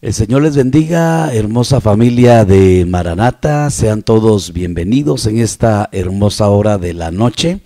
El Señor les bendiga, hermosa familia de Maranata. Sean todos bienvenidos en esta hermosa hora de la noche.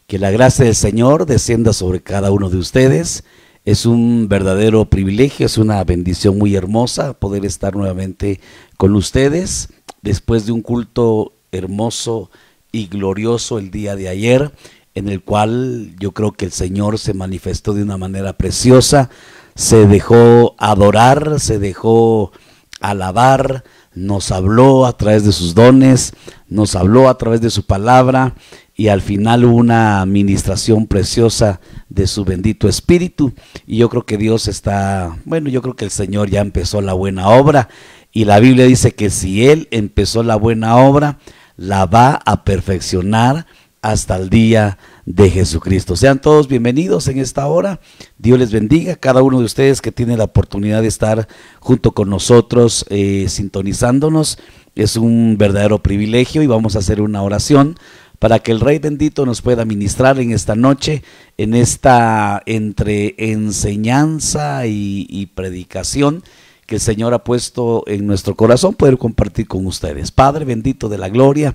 Que la gracia del Señor descienda sobre cada uno de ustedes. Es un verdadero privilegio, es una bendición muy hermosa poder estar nuevamente con ustedes después de un culto hermoso y glorioso el día de ayer, en el cual yo creo que el Señor se manifestó de una manera preciosa. Se dejó adorar, se dejó alabar, nos habló a través de sus dones, nos habló a través de su palabra y al final hubo una administración preciosa de su bendito espíritu. Y yo creo que Dios está, yo creo que el Señor ya empezó la buena obra y la Biblia dice que si Él empezó la buena obra, la va a perfeccionar hasta el día de Jesucristo. Sean todos bienvenidos en esta hora. Dios les bendiga a cada uno de ustedes que tiene la oportunidad de estar junto con nosotros, sintonizándonos. Es un verdadero privilegio y vamos a hacer una oración para que el Rey bendito nos pueda ministrar en esta noche, en esta entre enseñanza y predicación que el Señor ha puesto en nuestro corazón, poder compartir con ustedes. Padre bendito de la gloria,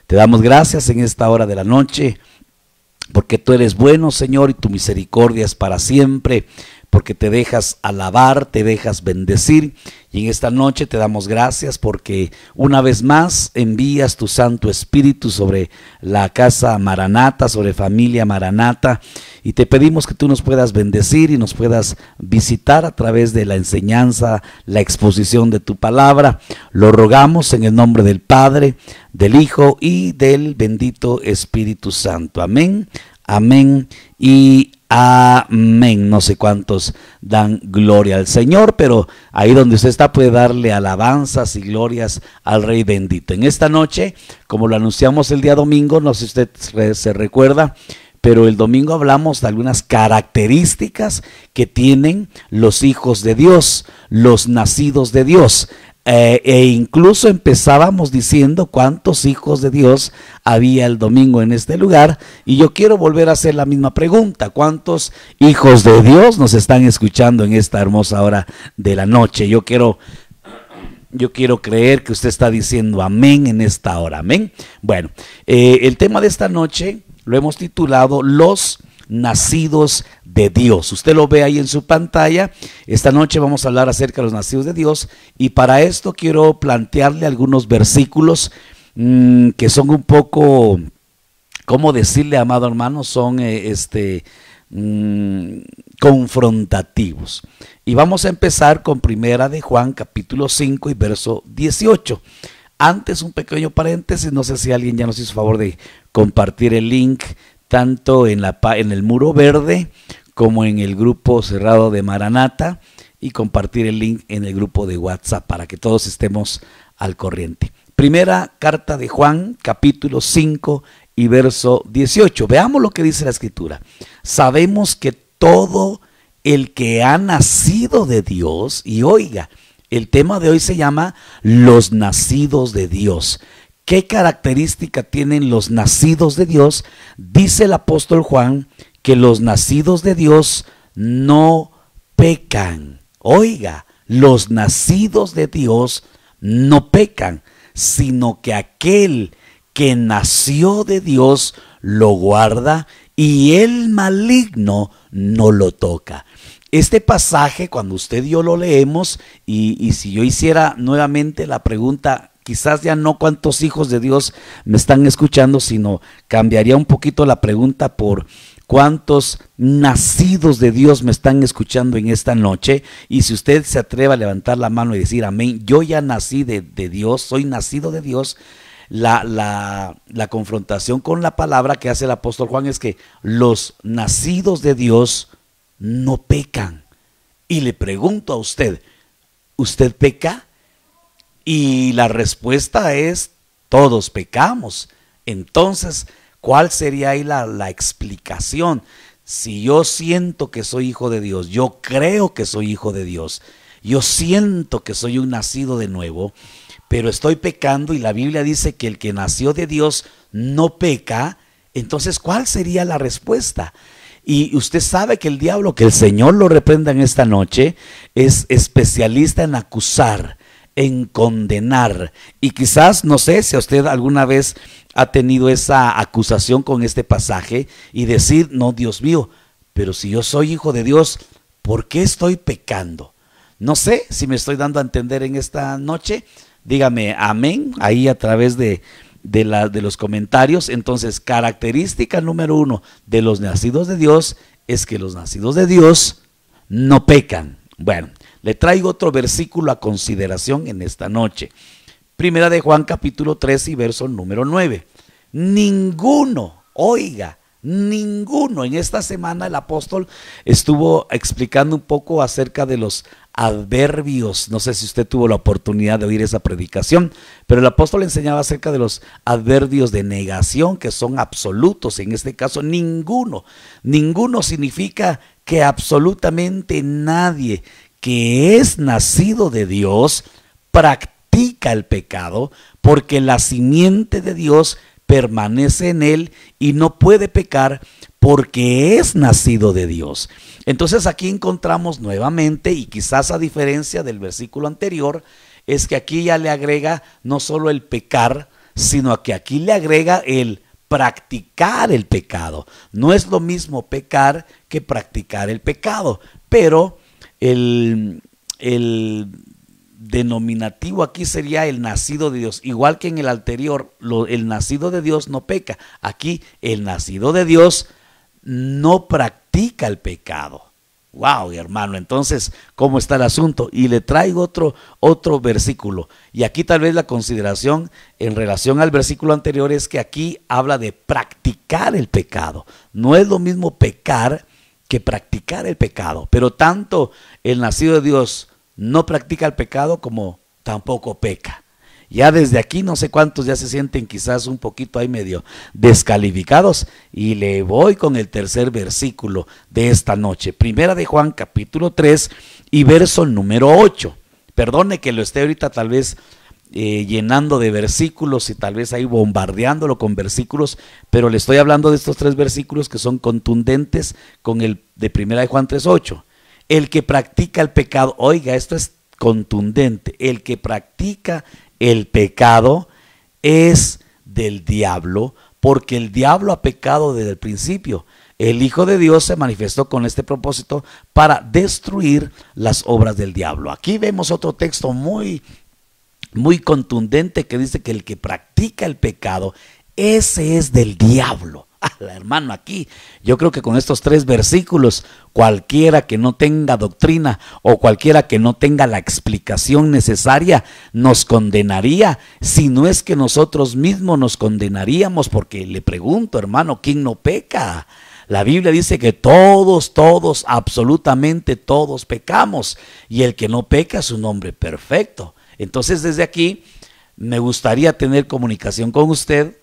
te damos gracias en esta hora de la noche, porque tú eres bueno, Señor, y tu misericordia es para siempre, porque te dejas alabar, te dejas bendecir, y en esta noche te damos gracias porque una vez más envías tu Santo Espíritu sobre la casa Maranata, sobre familia Maranata, y te pedimos que tú nos puedas bendecir y nos puedas visitar a través de la enseñanza, la exposición de tu palabra. Lo rogamos en el nombre del Padre, del Hijo y del bendito Espíritu Santo. Amén, amén y amén. No sé cuántos dan gloria al Señor, pero ahí donde usted está puede darle alabanzas y glorias al Rey bendito. En esta noche, como lo anunciamos el día domingo, no sé si usted se recuerda, pero el domingo hablamos de algunas características que tienen los hijos de Dios, los nacidos de Dios. E incluso empezábamos diciendo cuántos hijos de Dios había el domingo en este lugar, y yo quiero volver a hacer la misma pregunta: ¿cuántos hijos de Dios nos están escuchando en esta hermosa hora de la noche? Yo quiero creer que usted está diciendo amén en esta hora, amén. Bueno, el tema de esta noche lo hemos titulado Los nacidos de Dios. Usted lo ve ahí en su pantalla. Esta noche vamos a hablar acerca de los nacidos de Dios, y para esto quiero plantearle algunos versículos que son un poco, ¿cómo decirle, amado hermano? Son confrontativos. Y vamos a empezar con Primera de Juan capítulo 5 y verso 18. Antes, un pequeño paréntesis, no sé si alguien ya nos hizo favor de compartir el link tanto en el muro verde como en el grupo cerrado de Maranata, y compartir el link en el grupo de WhatsApp para que todos estemos al corriente. Primera carta de Juan, capítulo 5 y verso 18. Veamos lo que dice la Escritura. Sabemos que todo el que ha nacido de Dios, y oiga, el tema de hoy se llama los nacidos de Dios. ¿Qué característica tienen los nacidos de Dios? Dice el apóstol Juan que los nacidos de Dios no pecan. Oiga, los nacidos de Dios no pecan, sino que aquel que nació de Dios lo guarda y el maligno no lo toca. Este pasaje, cuando usted y yo lo leemos, y si yo hiciera nuevamente la pregunta, quizás ya no cuántos hijos de Dios me están escuchando, sino cambiaría un poquito la pregunta por cuántos nacidos de Dios me están escuchando en esta noche. Y si usted se atreve a levantar la mano y decir amén, yo ya nací de Dios, soy nacido de Dios. La confrontación con la palabra que hace el apóstol Juan es que los nacidos de Dios no pecan. Y le pregunto a usted, ¿usted peca? Y la respuesta es: todos pecamos. Entonces, ¿cuál sería ahí la explicación? Si yo siento que soy hijo de Dios, yo creo que soy hijo de Dios, yo siento que soy un nacido de nuevo, pero estoy pecando y la Biblia dice que el que nació de Dios no peca, entonces ¿cuál sería la respuesta? Y usted sabe que el diablo, que el Señor lo reprenda en esta noche, es especialista en acusar, en condenar. Y quizás, no sé si usted alguna vez ha tenido esa acusación con este pasaje y decir, no, Dios mío, pero si yo soy hijo de Dios, ¿por qué estoy pecando? No sé si me estoy dando a entender en esta noche. Dígame amén ahí a través de los comentarios. Entonces, característica número 1 de los nacidos de Dios es que los nacidos de Dios no pecan. Bueno, le traigo otro versículo a consideración en esta noche. Primera de Juan capítulo 3 y verso número 9. Ninguno, oiga, ninguno. En esta semana el apóstol estuvo explicando un poco acerca de los adverbios. No sé si usted tuvo la oportunidad de oír esa predicación, pero el apóstol enseñaba acerca de los adverbios de negación, que son absolutos. En este caso, ninguno. Ninguno significa que absolutamente nadie que es nacido de Dios practica el pecado, porque la simiente de Dios permanece en él y no puede pecar porque es nacido de Dios. Entonces aquí encontramos nuevamente, y quizás a diferencia del versículo anterior, es que aquí ya le agrega no solo el pecar, sino que aquí le agrega el practicar el pecado. No es lo mismo pecar que practicar el pecado, pero el denominativo aquí sería el nacido de Dios, igual que en el anterior, el nacido de Dios no peca. Aquí el nacido de Dios no practica el pecado. Wow, hermano, entonces, ¿cómo está el asunto? Y le traigo otro versículo, y aquí tal vez la consideración en relación al versículo anterior es que aquí habla de practicar el pecado. No es lo mismo pecar que practicar el pecado, pero tanto el nacido de Dios no practica el pecado como tampoco peca. Ya desde aquí no sé cuántos ya se sienten quizás un poquito ahí medio descalificados, y le voy con el tercer versículo de esta noche. Primera de Juan capítulo 3 y verso número 8. Perdone que lo esté ahorita tal vez llenando de versículos y tal vez ahí bombardeándolo con versículos, pero le estoy hablando de estos 3 versículos que son contundentes con el de Primera de Juan 3:8. El que practica el pecado, oiga, esto es contundente, el que practica el pecado es del diablo, porque el diablo ha pecado desde el principio. El Hijo de Dios se manifestó con este propósito para destruir las obras del diablo. Aquí vemos otro texto muy contundente que dice que el que practica el pecado, ese es del diablo. Hermano, aquí yo creo que con estos 3 versículos, cualquiera que no tenga doctrina o cualquiera que no tenga la explicación necesaria nos condenaría, si no es que nosotros mismos nos condenaríamos, porque le pregunto, hermano, ¿quién no peca? La Biblia dice que todos, absolutamente todos pecamos, y el que no peca es un hombre perfecto. Entonces, desde aquí me gustaría tener comunicación con usted.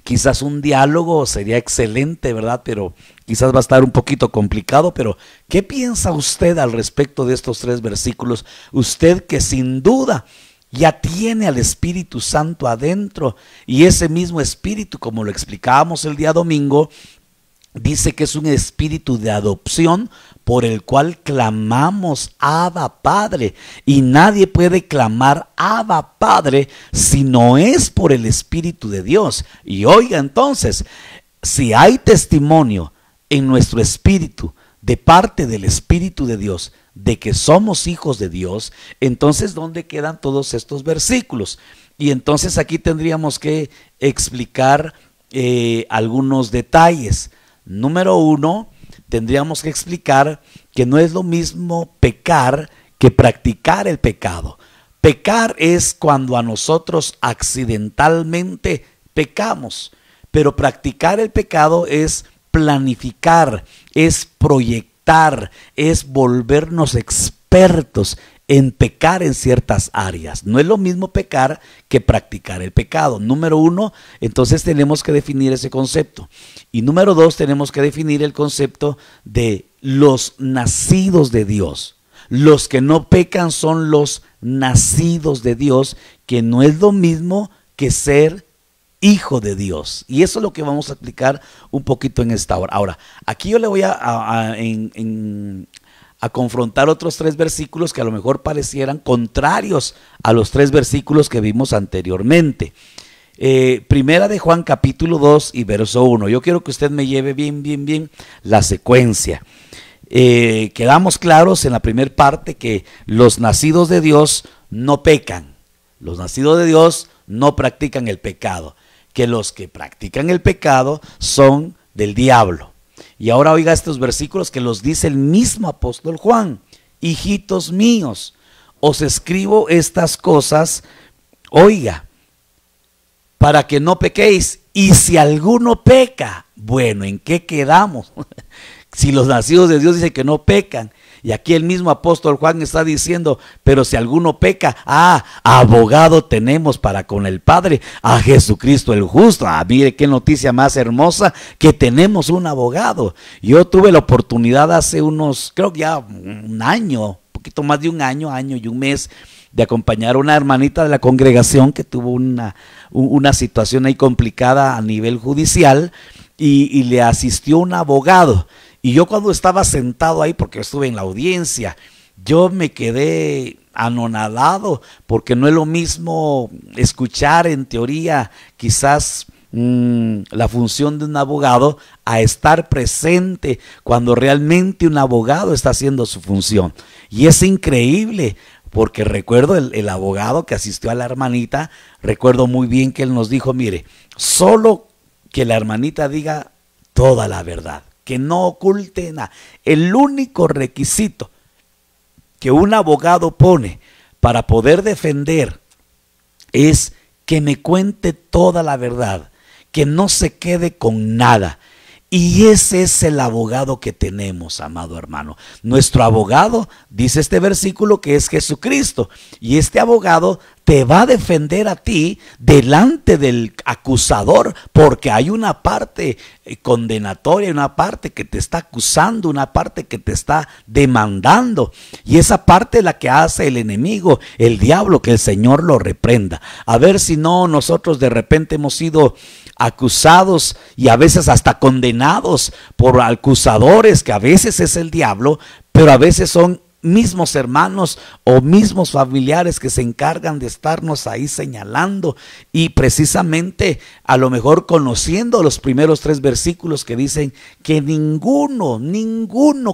Quizás un diálogo sería excelente, ¿verdad? Pero quizás va a estar un poquito complicado. Pero ¿qué piensa usted al respecto de estos 3 versículos? Usted que sin duda ya tiene al Espíritu Santo adentro, y ese mismo Espíritu, como lo explicábamos el día domingo, dice que es un espíritu de adopción por el cual clamamos Abba Padre, y nadie puede clamar Abba Padre si no es por el Espíritu de Dios. Y oiga, entonces, si hay testimonio en nuestro espíritu de parte del Espíritu de Dios de que somos hijos de Dios, entonces ¿dónde quedan todos estos versículos? Y entonces aquí tendríamos que explicar algunos detalles. Número 1, tendríamos que explicar que no es lo mismo pecar que practicar el pecado. Pecar es cuando a nosotros accidentalmente pecamos, pero practicar el pecado es planificar, es proyectar, es volvernos expertos en pecar en ciertas áreas. No es lo mismo pecar que practicar el pecado. Número 1, entonces tenemos que definir ese concepto. Y número 2, tenemos que definir el concepto de los nacidos de Dios. Los que no pecan son los nacidos de Dios, que no es lo mismo que ser hijo de Dios. Y eso es lo que vamos a explicar un poquito en esta hora. Ahora, aquí yo le voy a confrontar otros 3 versículos que a lo mejor parecieran contrarios a los 3 versículos que vimos anteriormente. Primera de Juan capítulo 2 y verso 1. Yo quiero que usted me lleve bien la secuencia. Quedamos claros en la primera parte que los nacidos de Dios no pecan. Los nacidos de Dios no practican el pecado. Que los que practican el pecado son del diablo. Y ahora oiga estos versículos que los dice el mismo apóstol Juan. Hijitos míos, os escribo estas cosas, oiga, para que no pequéis. Y si alguno peca, bueno, ¿en qué quedamos? Si los nacidos de Dios dicen que no pecan, y aquí el mismo apóstol Juan está diciendo, pero si alguno peca, abogado tenemos para con el Padre, a Jesucristo el justo. Mire qué noticia más hermosa, que tenemos un abogado. Yo tuve la oportunidad hace unos, creo que ya un año, poquito más de un año y un mes, de acompañar a una hermanita de la congregación que tuvo una situación ahí complicada a nivel judicial, y le asistió un abogado. Y yo cuando estaba sentado ahí, porque estuve en la audiencia, yo me quedé anonadado, porque no es lo mismo escuchar en teoría quizás la función de un abogado a estar presente cuando realmente un abogado está haciendo su función. Y es increíble, porque recuerdo el abogado que asistió a la hermanita, recuerdo muy bien que él nos dijo, mire, solo que la hermanita diga toda la verdad, que no oculte nada. El único requisito que un abogado pone para poder defender es que me cuente toda la verdad, que no se quede con nada. Y ese es el abogado que tenemos, amado hermano. Nuestro abogado, dice este versículo, que es Jesucristo. Y este abogado te va a defender a ti delante del acusador, porque hay una parte condenatoria, una parte que te está acusando, una parte que te está demandando. Y esa parte es la que hace el enemigo, el diablo, que el Señor lo reprenda. A ver si no nosotros de repente hemos sido acusados y a veces hasta condenados por acusadores, que a veces es el diablo, pero a veces son mismos hermanos o mismos familiares que se encargan de estarnos ahí señalando. Y precisamente a lo mejor conociendo los primeros 3 versículos que dicen que ninguno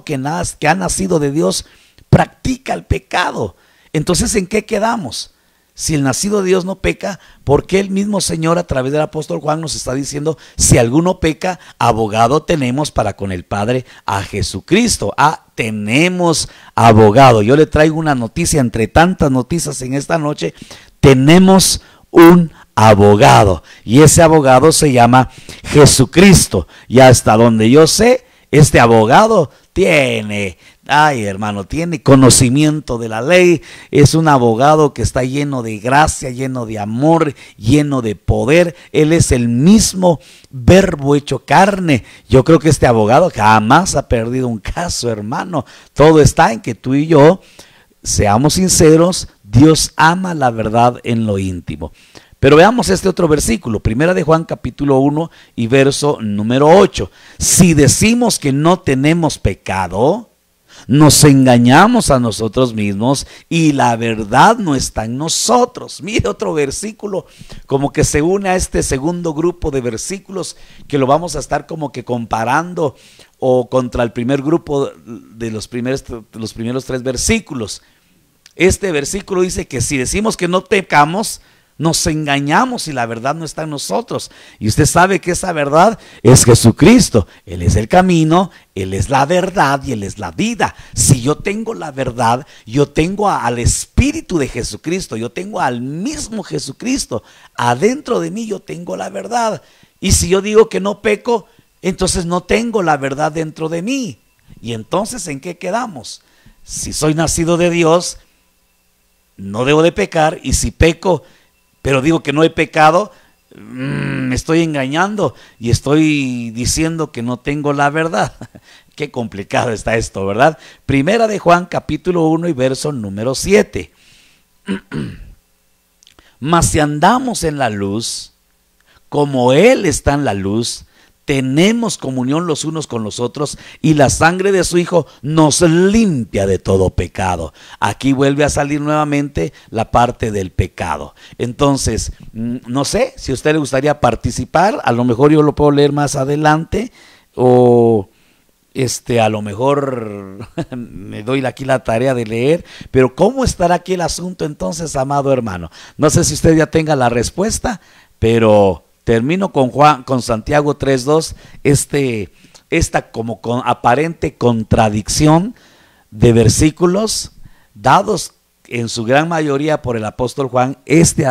que ha nacido de Dios practica el pecado. Entonces, ¿en qué quedamos? Si el nacido de Dios no peca, ¿por qué el mismo Señor a través del apóstol Juan nos está diciendo, si alguno peca, abogado tenemos para con el Padre, a Jesucristo? Tenemos abogado. Yo le traigo una noticia entre tantas noticias en esta noche. Tenemos un abogado, y ese abogado se llama Jesucristo. Y hasta donde yo sé, este abogado tiene conocimiento de la ley. Es un abogado que está lleno de gracia, lleno de amor, lleno de poder. Él es el mismo verbo hecho carne. Yo creo que este abogado jamás ha perdido un caso, hermano. Todo está en que tú y yo seamos sinceros. Dios ama la verdad en lo íntimo. Pero veamos este otro versículo, primera de Juan capítulo 1 y verso número 8. Si decimos que no tenemos pecado, nos engañamos a nosotros mismos y la verdad no está en nosotros. Mire, otro versículo como que se une a este segundo grupo de versículos, que lo vamos a estar como que comparando o contra el primer grupo de los primeros 3 versículos. Este versículo dice que si decimos que no pecamos, nos engañamos y la verdad no está en nosotros. Y usted sabe que esa verdad es Jesucristo. Él es el camino, Él es la verdad y Él es la vida. Si yo tengo la verdad, yo tengo al Espíritu de Jesucristo, yo tengo al mismo Jesucristo. Adentro de mí yo tengo la verdad. Y si yo digo que no peco, entonces no tengo la verdad dentro de mí. Y entonces, ¿en qué quedamos? Si soy nacido de Dios, no debo de pecar, y si peco, pero digo que no he pecado, me estoy engañando y estoy diciendo que no tengo la verdad. Qué complicado está esto, ¿verdad? Primera de Juan capítulo 1 y verso número 7. Mas si andamos en la luz, como Él está en la luz, tenemos comunión los unos con los otros y la sangre de su Hijo nos limpia de todo pecado. Aquí vuelve a salir nuevamente la parte del pecado. Entonces, no sé si a usted le gustaría participar, a lo mejor yo lo puedo leer más adelante o a lo mejor me doy aquí la tarea de leer, pero ¿cómo estará aquí el asunto entonces, amado hermano? No sé si usted ya tenga la respuesta, pero termino con Santiago 3:2, esta como aparente contradicción de versículos dados en su gran mayoría por el apóstol Juan.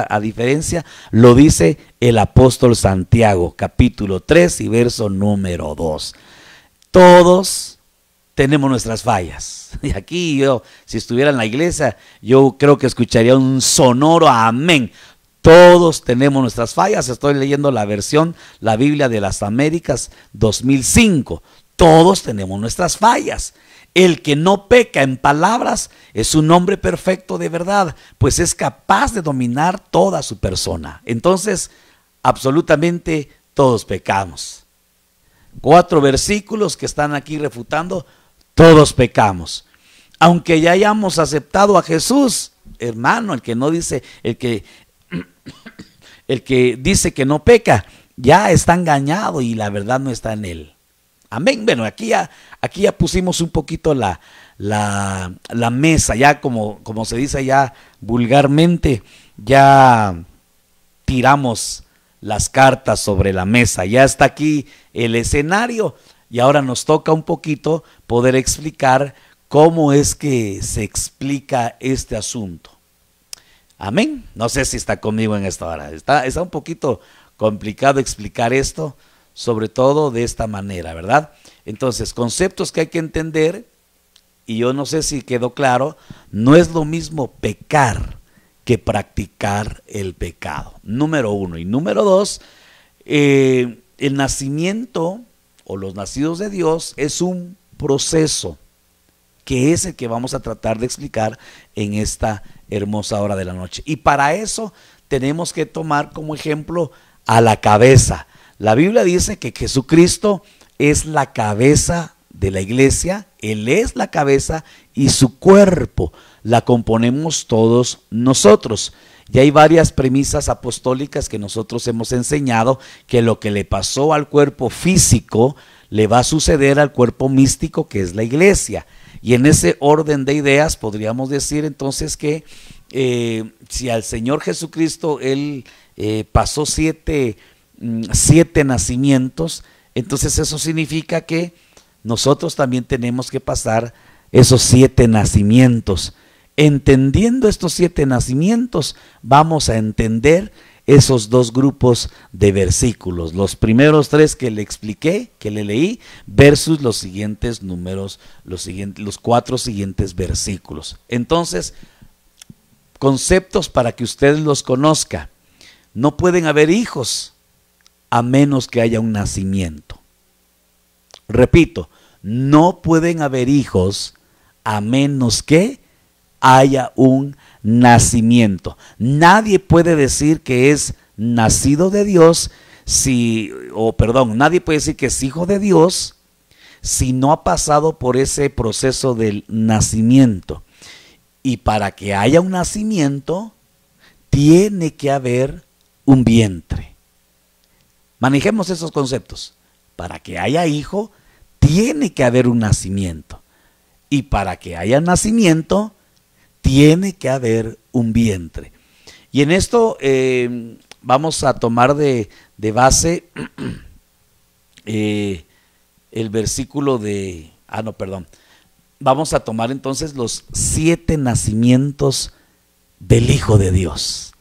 A diferencia lo dice el apóstol Santiago, capítulo 3 y verso número 2. Todos tenemos nuestras fallas. Y aquí yo, si estuviera en la iglesia, yo creo que escucharía un sonoro amén. Todos tenemos nuestras fallas. Estoy leyendo la versión, la Biblia de las Américas 2005. Todos tenemos nuestras fallas. El que no peca en palabras es un hombre perfecto de verdad, pues es capaz de dominar toda su persona. Entonces, absolutamente todos pecamos. 4 versículos que están aquí refutando, todos pecamos. Aunque ya hayamos aceptado a Jesús, hermano, el que dice que no peca, ya está engañado y la verdad no está en él. Amén. Bueno, aquí ya pusimos un poquito la mesa, ya como se dice ya vulgarmente, ya tiramos las cartas sobre la mesa, ya está aquí el escenario y ahora nos toca un poquito poder explicar cómo es que se explica este asunto. Amén. No sé si está conmigo en esta hora. Está un poquito complicado explicar esto, sobre todo de esta manera, ¿verdad? Entonces, conceptos que hay que entender, y yo no sé si quedó claro, no es lo mismo pecar que practicar el pecado. Número 1. Y número 2, el nacimiento o los nacidos de Dios es un proceso que es el que vamos a tratar de explicar en esta hermosa hora de la noche. Y para eso tenemos que tomar como ejemplo a la cabeza. La Biblia dice que Jesucristo es la cabeza de la iglesia, Él es la cabeza y su cuerpo la componemos todos nosotros. Y hay varias premisas apostólicas que nosotros hemos enseñado, que lo que le pasó al cuerpo físico le va a suceder al cuerpo místico, que es la iglesia. Y en ese orden de ideas podríamos decir entonces que si al Señor Jesucristo Él pasó siete nacimientos, entonces eso significa que nosotros también tenemos que pasar esos 7 nacimientos. Entendiendo estos 7 nacimientos, vamos a entender esos 2 grupos de versículos, los primeros 3 que le expliqué, que le leí, versus los siguientes números, los 4 siguientes versículos. Entonces, conceptos para que usted los conozca. No pueden haber hijos a menos que haya un nacimiento. Repito, no pueden haber hijos a menos que haya un nacimiento. Nadie puede decir que es nacido de Dios nadie puede decir que es hijo de Dios si no ha pasado por ese proceso del nacimiento. Y para que haya un nacimiento, tiene que haber un vientre. Manejemos esos conceptos. Para que haya hijo, tiene que haber un nacimiento. Y para que haya nacimiento, tiene que haber un vientre. Y en esto vamos a tomar de base el versículo de... Vamos a tomar entonces los 7 nacimientos del Hijo de Dios.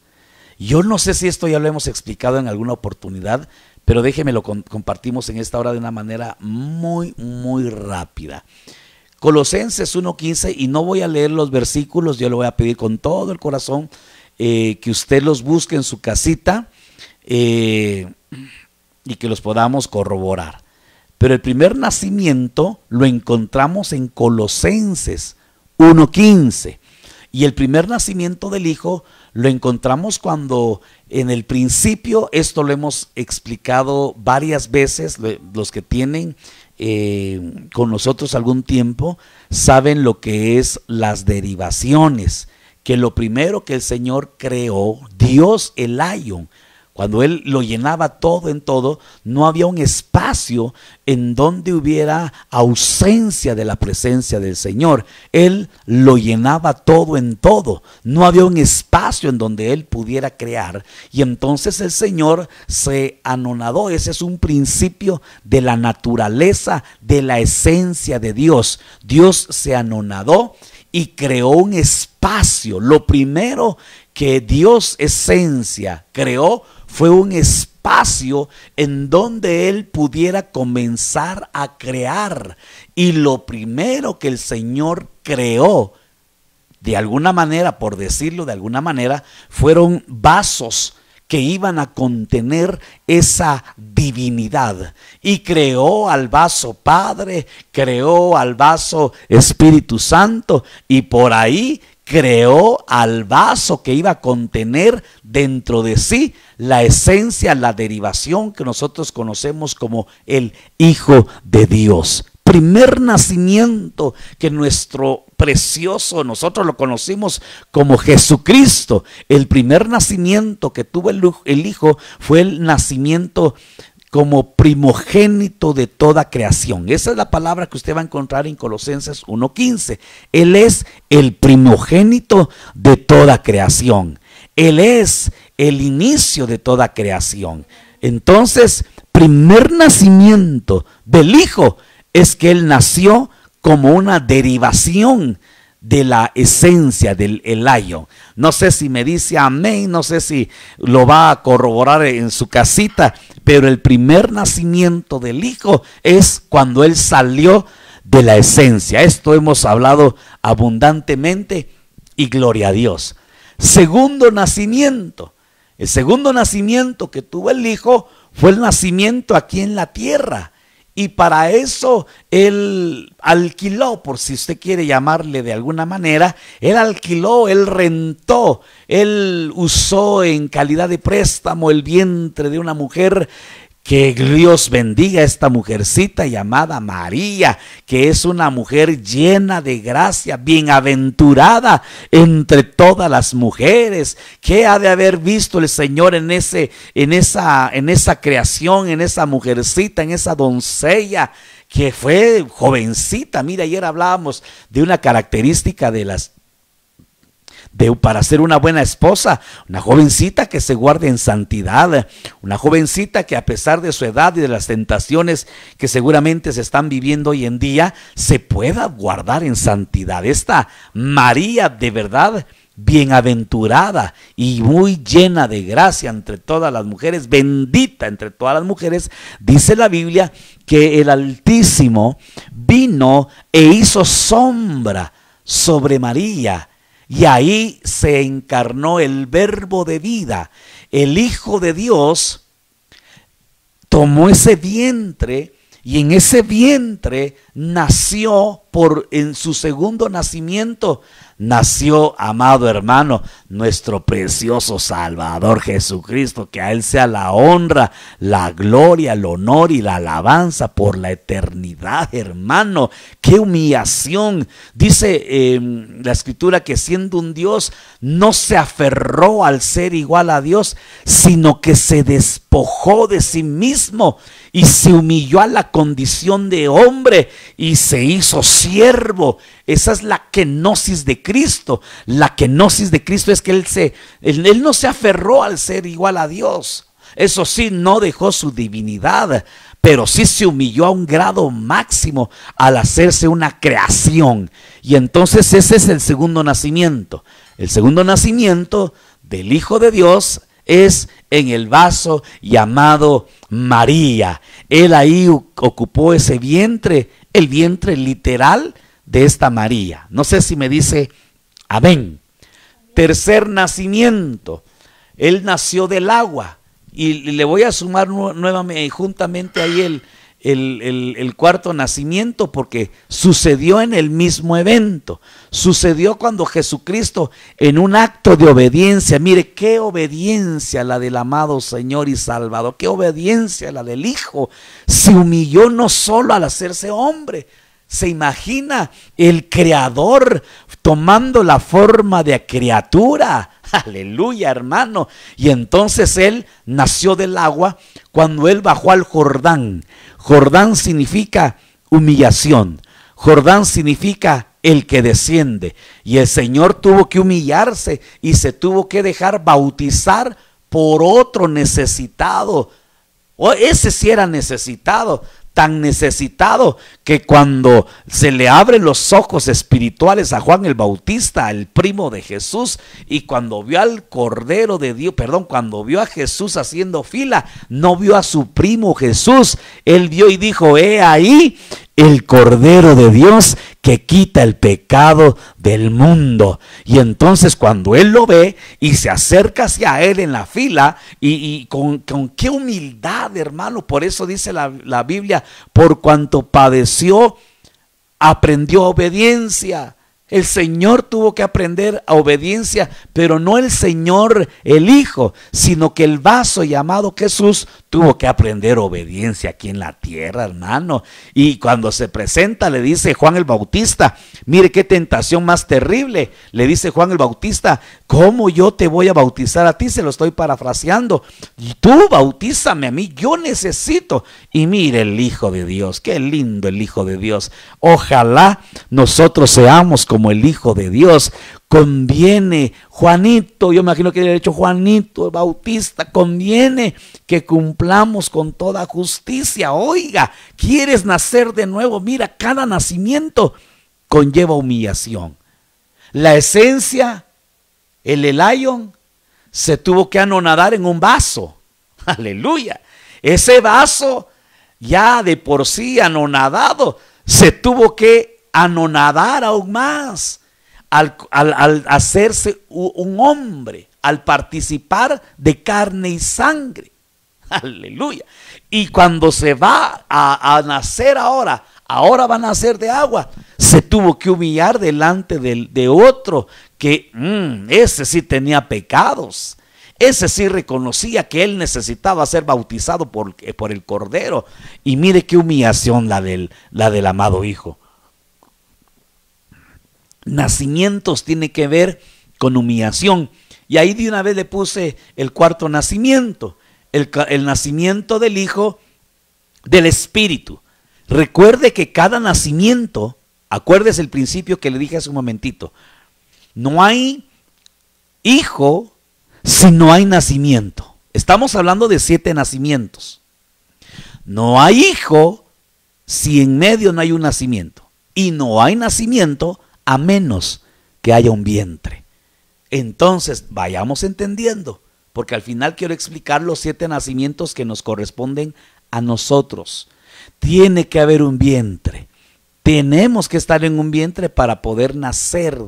Yo no sé si esto ya lo hemos explicado en alguna oportunidad, pero déjeme lo compartimos en esta hora de una manera muy, muy rápida. Colosenses 1:15, y no voy a leer los versículos, yo le voy a pedir con todo el corazón que usted los busque en su casita y que los podamos corroborar. Pero el primer nacimiento lo encontramos en Colosenses 1:15 y el primer nacimiento del Hijo lo encontramos cuando en el principio, esto lo hemos explicado varias veces, los que tienen con nosotros algún tiempo, saben lo que es las derivaciones, que lo primero que el Señor creó, Dios el Aion, cuando Él lo llenaba todo en todo, no había un espacio en donde hubiera ausencia de la presencia del Señor. Él lo llenaba todo en todo. No había un espacio en donde Él pudiera crear. Y entonces el Señor se anonadó. Ese es un principio de la naturaleza, de la esencia de Dios. Dios se anonadó y creó un espacio. Lo primero que Dios, esencia, creó fue un espacio en donde Él pudiera comenzar a crear. Y lo primero que el Señor creó, de alguna manera, por decirlo de alguna manera, fueron vasos que iban a contener esa divinidad. Y creó al vaso Padre, creó al vaso Espíritu Santo, y por ahí creó al vaso que iba a contener dentro de sí la esencia, la derivación que nosotros conocemos como el Hijo de Dios. Primer nacimiento que nuestro precioso, nosotros lo conocimos como Jesucristo. El primer nacimiento que tuvo el Hijo fue el nacimiento como primogénito de toda creación. Esa es la palabra que usted va a encontrar en Colosenses 1:15. Él es el primogénito de toda creación. Él es el inicio de toda creación. Entonces, primer nacimiento del Hijo es que Él nació como una derivación de la esencia del Aion. No sé si me dice amén, no sé si lo va a corroborar en su casita, pero el primer nacimiento del Hijo es cuando Él salió de la esencia. Esto hemos hablado abundantemente y gloria a Dios. Segundo nacimiento. El segundo nacimiento que tuvo el Hijo fue el nacimiento aquí en la tierra. Y para eso Él alquiló, por si usted quiere llamarle de alguna manera, Él alquiló, Él rentó, Él usó en calidad de préstamo el vientre de una mujer. Que Dios bendiga a esta mujercita llamada María, que es una mujer llena de gracia, bienaventurada entre todas las mujeres. ¿Qué ha de haber visto el Señor en esa creación, en esa mujercita, en esa doncella que fue jovencita? Mira, ayer hablábamos de una característica para ser una buena esposa, una jovencita que se guarde en santidad, una jovencita que a pesar de su edad y de las tentaciones que seguramente se están viviendo hoy en día, se pueda guardar en santidad. Esta María, de verdad bienaventurada y muy llena de gracia entre todas las mujeres, bendita entre todas las mujeres, dice la Biblia que el Altísimo vino e hizo sombra sobre María. Y ahí se encarnó el Verbo de vida. El Hijo de Dios tomó ese vientre y en ese vientre nació, en su segundo nacimiento, nació, amado hermano, nuestro precioso Salvador Jesucristo. Que a Él sea la honra, la gloria, el honor y la alabanza por la eternidad, hermano. ¡Qué humillación! Dice la Escritura que siendo un Dios, no se aferró al ser igual a Dios, sino que se despojó de sí mismo y se humilló a la condición de hombre y se hizo siervo. Esa es la kenosis de Cristo. La kenosis de Cristo es que Él no se aferró al ser igual a Dios. Eso sí, no dejó su divinidad, pero sí se humilló a un grado máximo al hacerse una creación. Y entonces ese es el segundo nacimiento. El segundo nacimiento del Hijo de Dios es en el vaso llamado María. Él ahí ocupó ese vientre, el vientre literal de esta María. No sé si me dice amén. Tercer nacimiento. Él nació del agua. Y le voy a sumar nuevamente, juntamente ahí el cuarto nacimiento porque sucedió en el mismo evento. Sucedió cuando Jesucristo, en un acto de obediencia, mire qué obediencia la del amado Señor y Salvador, qué obediencia la del Hijo, se humilló no solo al hacerse hombre. Se imagina el Creador tomando la forma de criatura. Aleluya, hermano. Y entonces Él nació del agua cuando Él bajó al Jordán. Jordán significa humillación. Jordán significa el que desciende. Y el Señor tuvo que humillarse y se tuvo que dejar bautizar por otro necesitado. Ese sí era necesitado. Tan necesitado que cuando se le abren los ojos espirituales a Juan el Bautista, el primo de Jesús, y cuando vio al Cordero de Dios, cuando vio a Jesús haciendo fila, no vio a su primo Jesús, él vio y dijo: he ahí el Cordero de Dios que quita el pecado del mundo. Y entonces cuando él lo ve y se acerca hacia él en la fila, y con qué humildad, hermano, por eso dice la Biblia, por cuanto padeció, aprendió obediencia. El Señor tuvo que aprender a obediencia, pero no el Señor, el Hijo, sino que el vaso llamado Jesús tuvo que aprender obediencia aquí en la tierra, hermano. Y cuando se presenta, le dice Juan el Bautista, mire qué tentación más terrible. Le dice Juan el Bautista: ¿cómo yo te voy a bautizar a ti? Se lo estoy parafraseando. Y tú bautízame a mí, yo necesito. Y mire el Hijo de Dios, qué lindo el Hijo de Dios. Ojalá nosotros seamos como el Hijo de Dios. Conviene, Juanito, yo me imagino que le he dicho Juanito el Bautista, conviene que cumplamos con toda justicia. Oiga, ¿quieres nacer de nuevo? Mira, cada nacimiento conlleva humillación. La esencia, el Elión, se tuvo que anonadar en un vaso. Aleluya. Ese vaso, ya de por sí anonadado, se tuvo que anonadar aún más. Al hacerse un hombre, al participar de carne y sangre. Aleluya. Y cuando se va a nacer ahora va a nacer de agua, se tuvo que humillar delante de otro que ese sí tenía pecados. Ese sí reconocía que él necesitaba ser bautizado por el Cordero. Y mire qué humillación la del amado Hijo. Nacimientos tiene que ver con humillación. Y ahí de una vez le puse el cuarto nacimiento, el nacimiento del Hijo del Espíritu. Recuerde que cada nacimiento, acuérdese el principio que le dije hace un momentito, no hay hijo si no hay nacimiento. Estamos hablando de 7 nacimientos. No hay hijo si en medio no hay un nacimiento. Y no hay nacimiento a menos que haya un vientre. Entonces, vayamos entendiendo, porque al final quiero explicar los 7 nacimientos que nos corresponden a nosotros. Tiene que haber un vientre. Tenemos que estar en un vientre para poder nacer.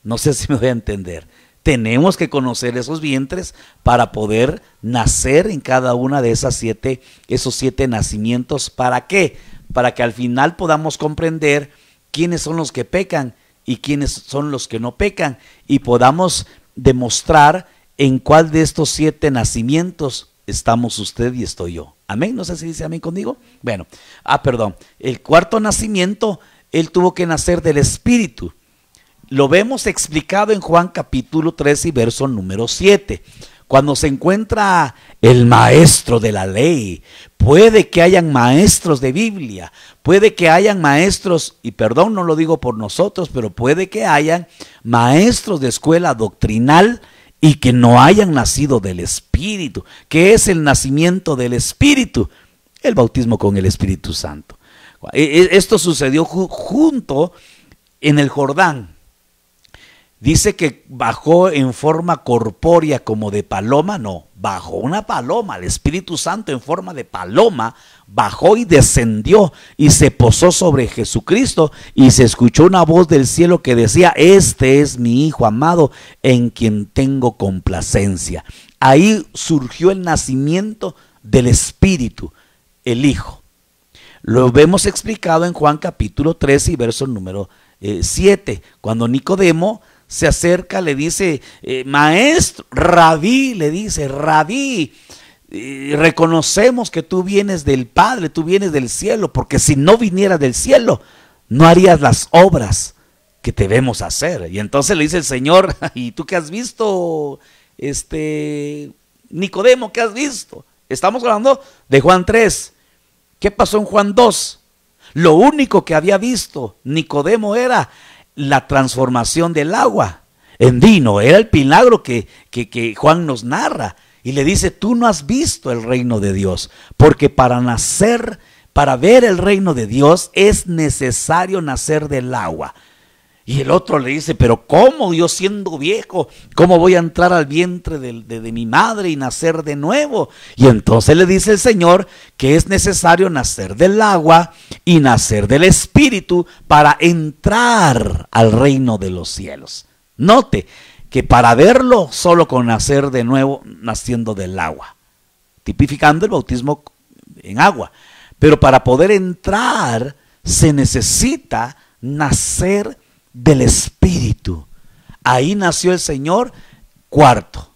No sé si me voy a entender. Tenemos que conocer esos vientres para poder nacer en cada una de esos 7 nacimientos. ¿Para qué? Para que al final podamos comprender quiénes son los que pecan y quiénes son los que no pecan, y podamos demostrar en cuál de estos 7 nacimientos estamos usted y estoy yo. Amén. No sé si dice amén conmigo. Bueno, perdón. El cuarto nacimiento, él tuvo que nacer del Espíritu. Lo vemos explicado en Juan capítulo 3 y verso número 7. Cuando se encuentra el maestro de la ley, puede que hayan maestros de Biblia, puede que hayan maestros, y perdón, no lo digo por nosotros, pero puede que hayan maestros de escuela doctrinal y que no hayan nacido del Espíritu. ¿Qué es el nacimiento del Espíritu? El bautismo con el Espíritu Santo. Esto sucedió junto en el Jordán. Dice que bajó en forma corpórea como de paloma. No, bajó una paloma, el Espíritu Santo en forma de paloma, bajó y descendió y se posó sobre Jesucristo, y se escuchó una voz del cielo que decía: este es mi Hijo amado en quien tengo complacencia. Ahí surgió el nacimiento del Espíritu, el Hijo. Lo vemos explicado en Juan capítulo 13 y verso número 7, cuando Nicodemo se acerca, le dice, maestro, rabí, le dice, rabí, reconocemos que tú vienes del Padre, tú vienes del cielo, porque si no vinieras del cielo, no harías las obras que debemos hacer. Y entonces le dice el Señor, ¿y tú qué has visto, Nicodemo, qué has visto? Estamos hablando de Juan 3. ¿Qué pasó en Juan 2? Lo único que había visto Nicodemo era la transformación del agua en vino. Era el milagro que Juan nos narra. Y le dice, tú no has visto el reino de Dios, porque para ver el reino de Dios es necesario nacer del agua. Y el otro le dice, pero ¿cómo, yo siendo viejo, cómo voy a entrar al vientre de mi madre y nacer de nuevo? Y entonces le dice el Señor que es necesario nacer del agua y nacer del Espíritu para entrar al reino de los cielos. Note que para verlo solo con nacer de nuevo, naciendo del agua, tipificando el bautismo en agua. Pero para poder entrar se necesita nacer del Espíritu. Ahí nació el Señor. Cuarto,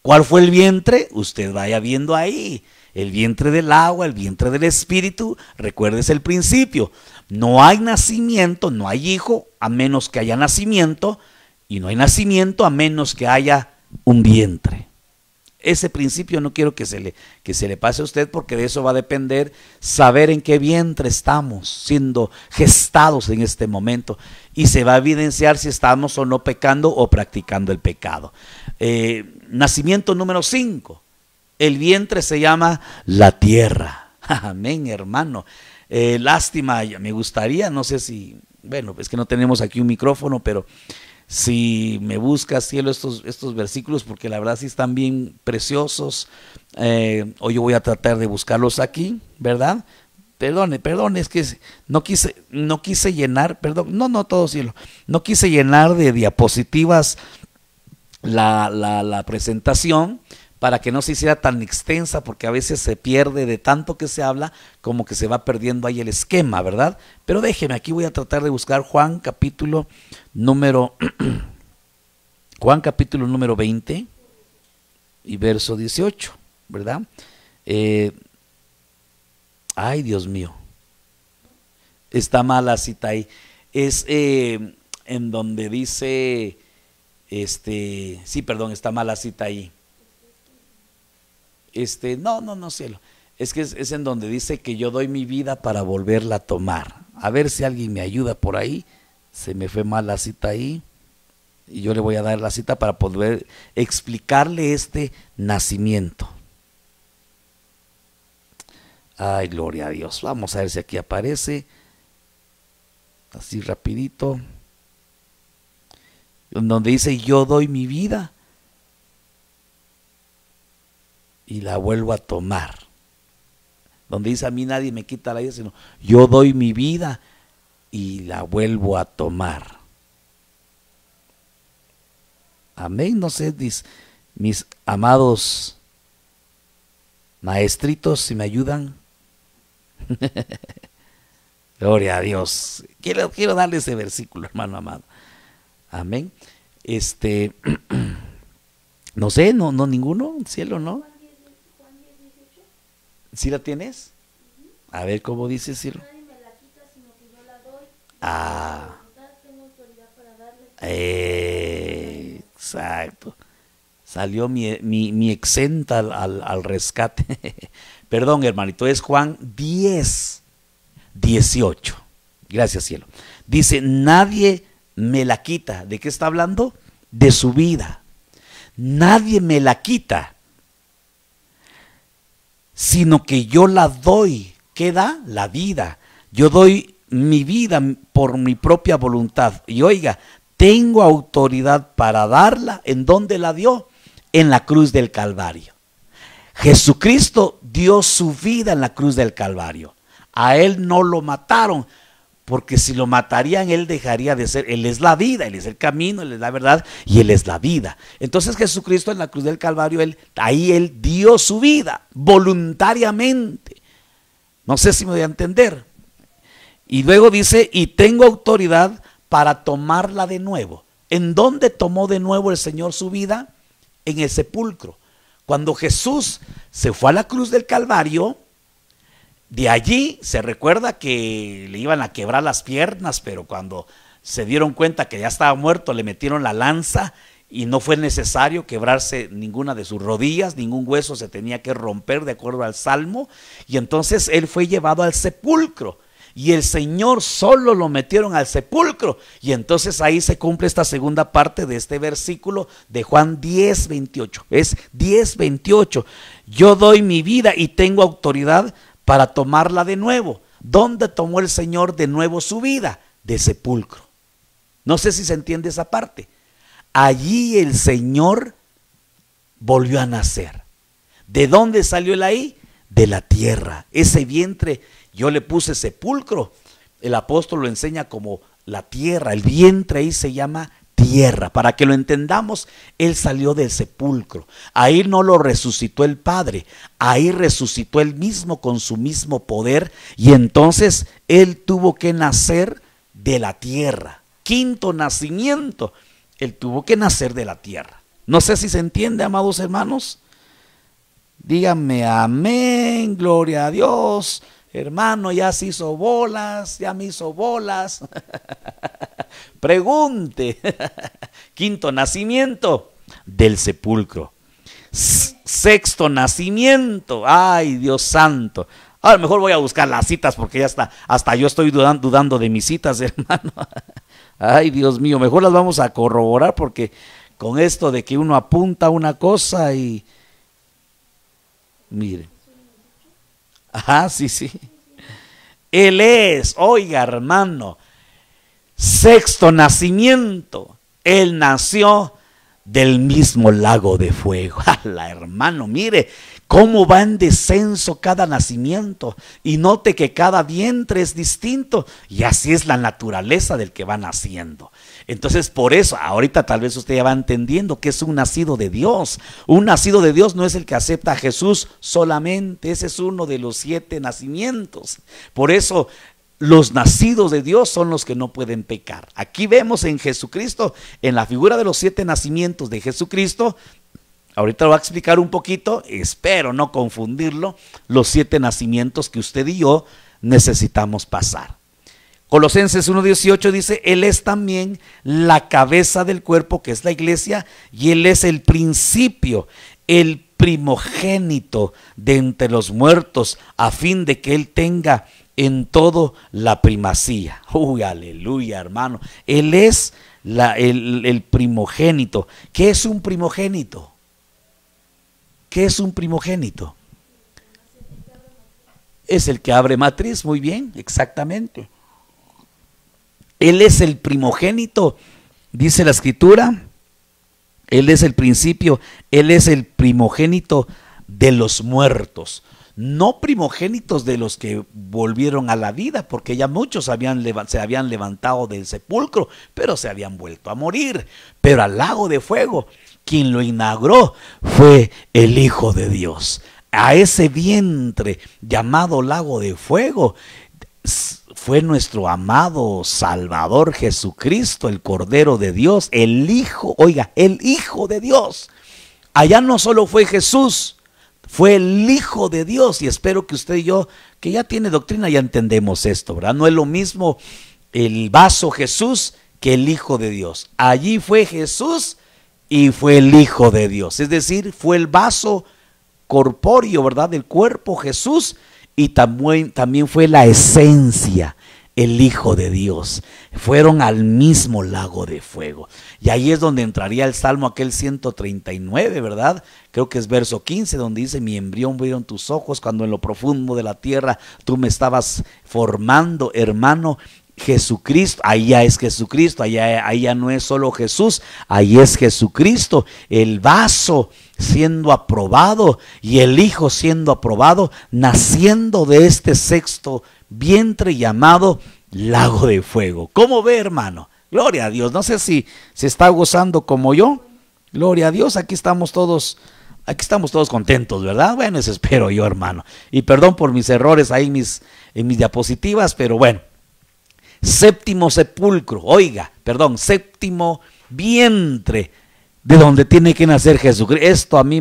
¿cuál fue el vientre? Usted vaya viendo ahí, el vientre del agua, el vientre del Espíritu. Recuérdese el principio, no hay nacimiento, no hay hijo a menos que haya nacimiento, y no hay nacimiento a menos que haya un vientre. Ese principio no quiero que se le pase a usted, porque de eso va a depender saber en qué vientre estamos siendo gestados en este momento, y se va a evidenciar si estamos o no pecando o practicando el pecado. Nacimiento número 5, el vientre se llama la tierra. Amén, hermano. Lástima, me gustaría, no sé si, bueno, es que no tenemos aquí un micrófono, pero si me buscas, cielo, estos versículos, porque la verdad sí están bien preciosos. Hoy yo voy a tratar de buscarlos aquí, ¿verdad? Perdone, es que no quise llenar, perdón, no todo, cielo, no quise llenar de diapositivas la presentación, para que no se hiciera tan extensa, porque a veces se pierde de tanto que se habla, como que se va perdiendo ahí el esquema, ¿verdad? Pero déjeme, aquí voy a tratar de buscar Juan capítulo número 20 y verso 18, ¿verdad? Ay, Dios mío, está mal la cita ahí. Es en donde dice, sí, perdón, está mal la cita ahí. No, cielo, es que es en donde dice que yo doy mi vida para volverla a tomar. A ver si alguien me ayuda por ahí. Se me fue mal la cita ahí, y yo le voy a dar la cita para poder explicarle este nacimiento. Ay, gloria a Dios. Vamos a ver si aquí aparece así rapidito, donde dice yo doy mi vida y la vuelvo a tomar. Donde dice a mí nadie me quita la vida, sino yo doy mi vida y la vuelvo a tomar. Amén. No sé, mis amados maestritos, si me ayudan. Gloria a Dios. Quiero darle ese versículo, hermano amado. Amén. No sé, no ninguno, cielo, ¿no? ¿Sí la tienes? A ver cómo dice, cielo. Ah, exacto. Salió mi exenta al rescate. Perdón, hermanito, es Juan 10, 18. Gracias, cielo. Dice, nadie me la quita. ¿De qué está hablando? De su vida. Nadie me la quita, sino que yo la doy. ¿Qué da? La vida. Yo doy mi vida por mi propia voluntad. Y oiga, tengo autoridad para darla. ¿En dónde la dio? En la cruz del Calvario. Jesucristo dio su vida en la cruz del Calvario. A él no lo mataron, porque si lo matarían, él dejaría de ser. Él es la vida, él es el camino, él es la verdad y él es la vida. Entonces Jesucristo en la cruz del Calvario, ahí él dio su vida voluntariamente. No sé si me voy a entender. Y luego dice, y tengo autoridad para tomarla de nuevo. ¿En dónde tomó de nuevo el Señor su vida? En el sepulcro. Cuando Jesús se fue a la cruz del Calvario, de allí se recuerda que le iban a quebrar las piernas, pero cuando se dieron cuenta que ya estaba muerto, le metieron la lanza y no fue necesario quebrarse ninguna de sus rodillas, ningún hueso se tenía que romper de acuerdo al Salmo, y entonces él fue llevado al sepulcro. Y el Señor solo lo metieron al sepulcro. Y entonces ahí se cumple esta segunda parte de este versículo de Juan 10:28. Es 10:28. Yo doy mi vida y tengo autoridad para tomarla de nuevo. ¿Dónde tomó el Señor de nuevo su vida? De sepulcro. No sé si se entiende esa parte. Allí el Señor volvió a nacer. ¿De dónde salió él ahí? De la tierra. Ese vientre, yo le puse sepulcro. El apóstol lo enseña como la tierra. El vientre ahí se llama tierra. Para que lo entendamos, él salió del sepulcro. Ahí no lo resucitó el Padre. Ahí resucitó él mismo con su mismo poder. Y entonces él tuvo que nacer de la tierra. Quinto nacimiento. Él tuvo que nacer de la tierra. No sé si se entiende, amados hermanos. Díganme amén, gloria a Dios. Hermano, ya se hizo bolas, ya me hizo bolas. Pregunte. Quinto nacimiento, del sepulcro. Sexto nacimiento, ay Dios santo. A lo mejor voy a buscar las citas porque ya está, hasta yo estoy dudando de mis citas, hermano. Ay Dios mío, mejor las vamos a corroborar porque con esto de que uno apunta una cosa y mire. Ajá, sí. Él es, oiga hermano, sexto nacimiento. Él nació del mismo lago de fuego. ¡Hala, hermano! Mire cómo va en descenso cada nacimiento. Y note que cada vientre es distinto. Y así es la naturaleza del que va naciendo. Entonces por eso, ahorita tal vez usted ya va entendiendo que es un nacido de Dios. Un nacido de Dios no es el que acepta a Jesús solamente. Ese es uno de los 7 nacimientos. Por eso los nacidos de Dios son los que no pueden pecar. Aquí vemos en Jesucristo, en la figura de los 7 nacimientos de Jesucristo. Ahorita lo voy a explicar un poquito, espero no confundirlo, los 7 nacimientos que usted y yo necesitamos pasar. Colosenses 1:18 dice, Él es también la cabeza del cuerpo, que es la iglesia, y Él es el principio, el primogénito de entre los muertos, a fin de que Él tenga en todo la primacía. Uy, aleluya, hermano. Él es el primogénito. ¿Qué es un primogénito? ¿Qué es un primogénito? Es el que abre matriz, muy bien, exactamente. Él es el primogénito, dice la escritura. Él es el principio, Él es el primogénito de los muertos. No primogénitos de los que volvieron a la vida, porque ya muchos se habían levantado del sepulcro, pero se habían vuelto a morir. Pero al lago de fuego, quien lo inauguró fue el Hijo de Dios. A ese vientre llamado lago de fuego fue nuestro amado Salvador Jesucristo, el Cordero de Dios, el Hijo, oiga, el Hijo de Dios. Allá no solo fue Jesús, fue el Hijo de Dios. Y espero que usted y yo, que ya tiene doctrina, ya entendemos esto, ¿verdad? No es lo mismo el vaso Jesús que el Hijo de Dios. Allí fue Jesús y fue el Hijo de Dios. Es decir, fue el vaso corpóreo, ¿verdad? Del cuerpo Jesús, y también fue la esencia, el Hijo de Dios. Fueron al mismo lago de fuego. Y ahí es donde entraría el Salmo aquel 139, ¿verdad? Creo que es verso 15, donde dice, mi embrión vieron tus ojos cuando en lo profundo de la tierra tú me estabas formando, hermano. Jesucristo, ahí ya es Jesucristo, ahí ya no es solo Jesús, ahí es Jesucristo, el vaso siendo aprobado y el Hijo siendo aprobado, naciendo de este sexto vientre llamado lago de fuego. ¿Cómo ve, hermano? Gloria a Dios. No sé si se está gozando como yo. Gloria a Dios, aquí estamos todos Aquí estamos todos contentos, ¿verdad? Bueno, eso espero yo, hermano. Y perdón por mis errores ahí en mis diapositivas, pero bueno. Séptimo sepulcro, séptimo vientre de donde tiene que nacer Jesucristo. Esto a mí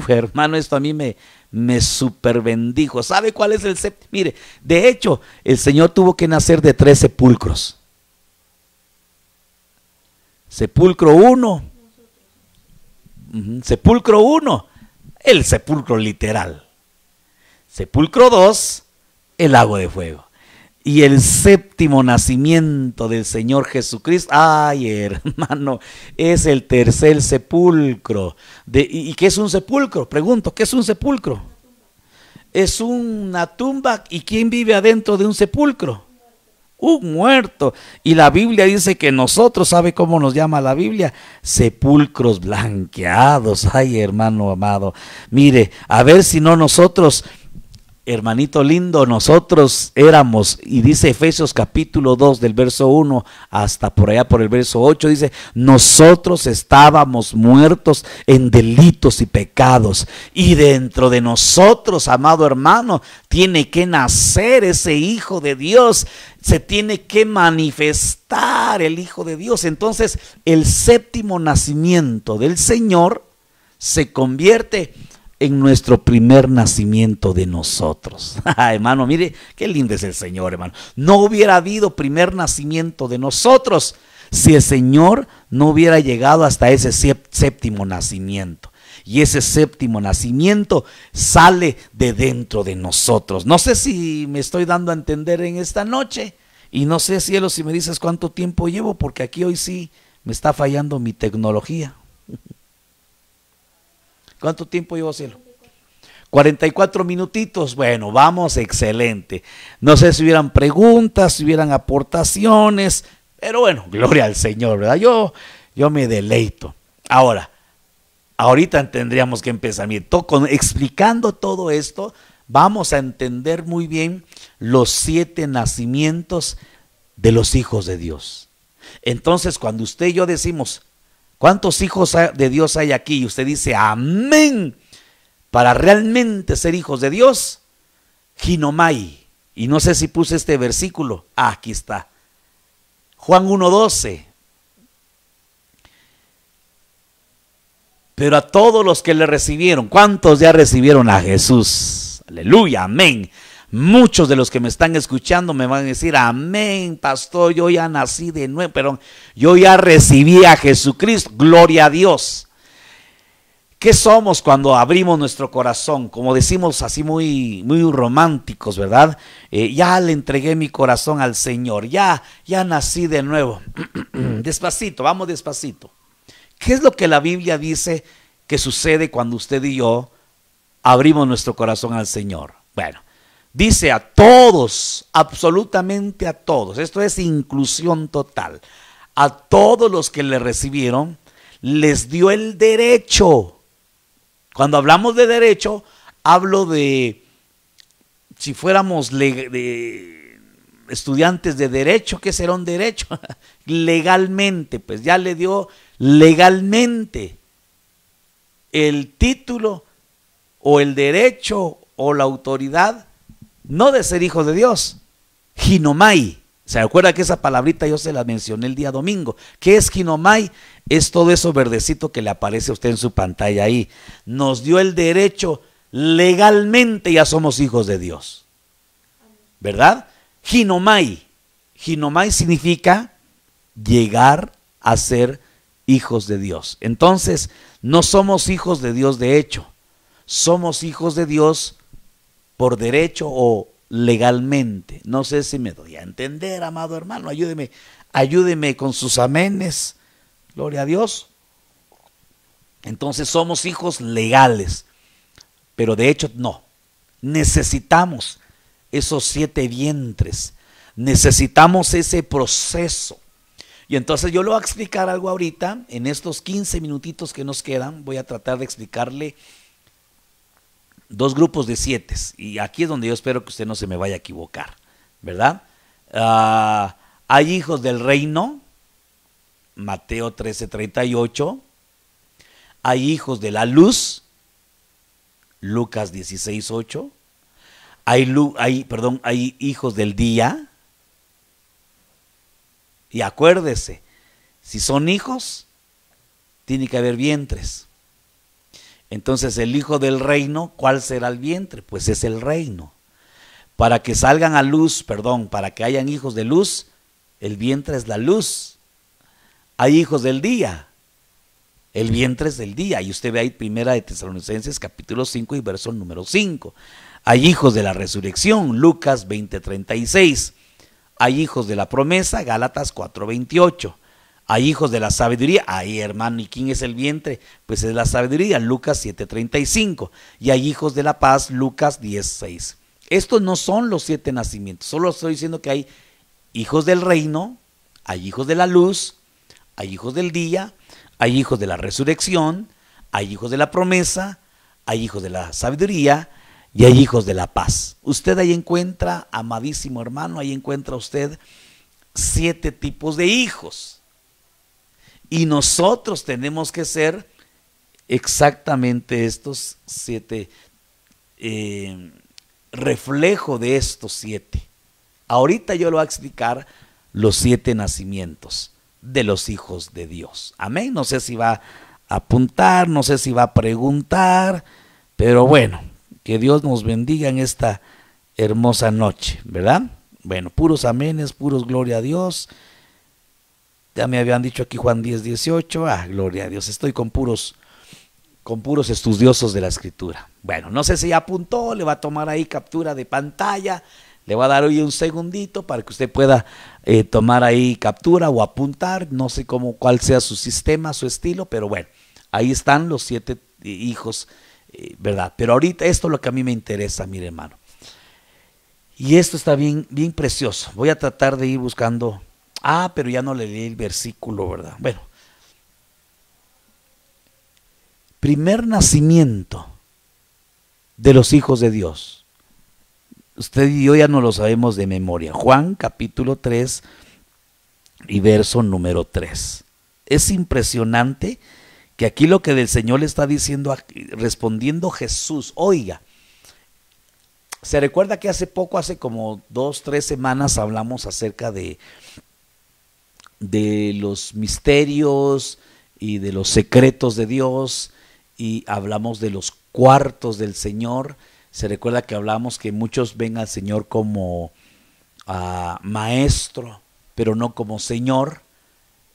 hermano, esto a mí me super bendijo. ¿Sabe cuál es el séptimo? Mire, de hecho, el Señor tuvo que nacer de 3 sepulcros. Sepulcro 1, sepulcro 1, el sepulcro literal. Sepulcro 2, el lago de fuego. Y el séptimo nacimiento del Señor Jesucristo, ay hermano, es el tercer sepulcro. ¿Y qué es un sepulcro? Pregunto, ¿qué es un sepulcro? Es una tumba. ¿Y quién vive adentro de un sepulcro? Un muerto. Y la Biblia dice que nosotros, ¿sabe cómo nos llama la Biblia? Sepulcros blanqueados. Ay hermano amado, mire, a ver si no nosotros... Hermanito lindo, nosotros éramos, y dice Efesios capítulo 2 del verso 1 hasta por allá por el verso 8, dice, nosotros estábamos muertos en delitos y pecados, y dentro de nosotros, amado hermano, tiene que nacer ese Hijo de Dios, se tiene que manifestar el Hijo de Dios. Entonces el séptimo nacimiento del Señor se convierte en nuestro primer nacimiento de nosotros. Hermano, mire, qué lindo es el Señor, hermano. No hubiera habido primer nacimiento de nosotros si el Señor no hubiera llegado hasta ese séptimo nacimiento. Y ese séptimo nacimiento sale de dentro de nosotros. No sé si me estoy dando a entender en esta noche. Y no sé, cielo, si me dices cuánto tiempo llevo, porque aquí hoy sí me está fallando mi tecnología. ¿Cuánto tiempo llevo, cielo? 44 minutitos. Bueno, vamos, excelente. No sé si hubieran preguntas, si hubieran aportaciones, pero bueno, gloria al Señor, ¿verdad? Yo me deleito. Ahorita tendríamos que empezar. Explicando todo esto, vamos a entender muy bien los 7 nacimientos de los hijos de Dios. Entonces, cuando usted y yo decimos, ¿cuántos hijos de Dios hay aquí? Y usted dice, amén. Para realmente ser hijos de Dios, ginomai. Y no sé si puse este versículo. Aquí está. Juan 1:12. Pero a todos los que le recibieron, ¿cuántos ya recibieron a Jesús? Aleluya, amén. Muchos de los que me están escuchando me van a decir, amén, pastor, yo ya nací de nuevo, pero yo ya recibí a Jesucristo, gloria a Dios. ¿Qué somos cuando abrimos nuestro corazón? Como decimos así muy románticos, ¿verdad? Ya le entregué mi corazón al Señor, ya nací de nuevo. Despacito, vamos despacito. ¿Qué es lo que la Biblia dice que sucede cuando usted y yo abrimos nuestro corazón al Señor? Bueno, dice a todos, absolutamente a todos, esto es inclusión total, a todos los que le recibieron, les dio el derecho. Cuando hablamos de derecho, hablo de, si fuéramos estudiantes de derecho, ¿qué será un derecho? Legalmente, pues ya le dio legalmente el título o el derecho o la autoridad, no de ser hijo de Dios, ginomai. ¿Se acuerda que esa palabrita yo se la mencioné el día domingo? ¿Qué es ginomai? Es todo eso verdecito que le aparece a usted en su pantalla ahí. Nos dio el derecho, legalmente ya somos hijos de Dios, ¿verdad? Ginomai. Ginomai significa llegar a ser hijos de Dios. Entonces, no somos hijos de Dios de hecho, somos hijos de Dios por derecho o legalmente. No sé si me doy a entender, amado hermano, ayúdeme con sus amenes, gloria a Dios. Entonces somos hijos legales, pero de hecho no. Necesitamos esos 7 vientres, necesitamos ese proceso. Y entonces yo le voy a explicar algo ahorita, en estos 15 minutitos que nos quedan, voy a tratar de explicarle 2 grupos de 7, y aquí es donde yo espero que usted no se me vaya a equivocar, ¿verdad? Hay hijos del reino, Mateo 13:38, hay hijos de la luz, Lucas 16:8. Hay hijos del día. Y acuérdese, si son hijos, tiene que haber vientres. Entonces el hijo del reino, ¿cuál será el vientre? Pues es el reino. Para que salgan a luz, para que hayan hijos de luz, el vientre es la luz. Hay hijos del día, el vientre es del día. Y usted ve ahí Primera de Tesalonicenses capítulo 5 y verso número 5. Hay hijos de la resurrección, Lucas 20:36. Hay hijos de la promesa, Gálatas 4:28. Hay hijos de la sabiduría. Ahí, hermano, ¿y quién es el vientre? Pues es la sabiduría, Lucas 7:35. Y hay hijos de la paz, Lucas 10:6. Estos no son los 7 nacimientos. Solo estoy diciendo que hay hijos del reino, hay hijos de la luz, hay hijos del día, hay hijos de la resurrección, hay hijos de la promesa, hay hijos de la sabiduría y hay hijos de la paz. Usted ahí encuentra, amadísimo hermano, ahí encuentra usted 7 tipos de hijos. Y nosotros tenemos que ser exactamente estos 7, reflejo de estos 7. Ahorita yo le voy a explicar los 7 nacimientos de los hijos de Dios. Amén. No sé si va a apuntar, no sé si va a preguntar, pero bueno, que Dios nos bendiga en esta hermosa noche, ¿verdad? Bueno, puros amenes, puros gloria a Dios. Ya me habían dicho aquí Juan 10:18. Gloria a Dios. Estoy con puros estudiosos de la escritura. Bueno, no sé si ya apuntó, le va a tomar ahí captura de pantalla. Le voy a dar hoy un segundito para que usted pueda tomar ahí captura o apuntar. No sé cuál sea su sistema, su estilo, pero bueno, ahí están los 7 hijos, ¿verdad? Pero ahorita esto es lo que a mí me interesa, mire hermano. Y esto está bien, bien precioso. Voy a tratar de ir buscando. Pero ya no le leí el versículo, ¿verdad? Bueno. Primer nacimiento de los hijos de Dios. Usted y yo ya no lo sabemos de memoria. Juan capítulo 3 y verso número 3. Es impresionante que aquí lo que del Señor le está diciendo, respondiendo Jesús. Oiga, se recuerda que hace como 2-3 semanas hablamos acerca de los misterios y de los secretos de Dios, y hablamos de los cuartos del Señor. Se recuerda que hablamos que muchos ven al Señor como maestro, pero no como Señor,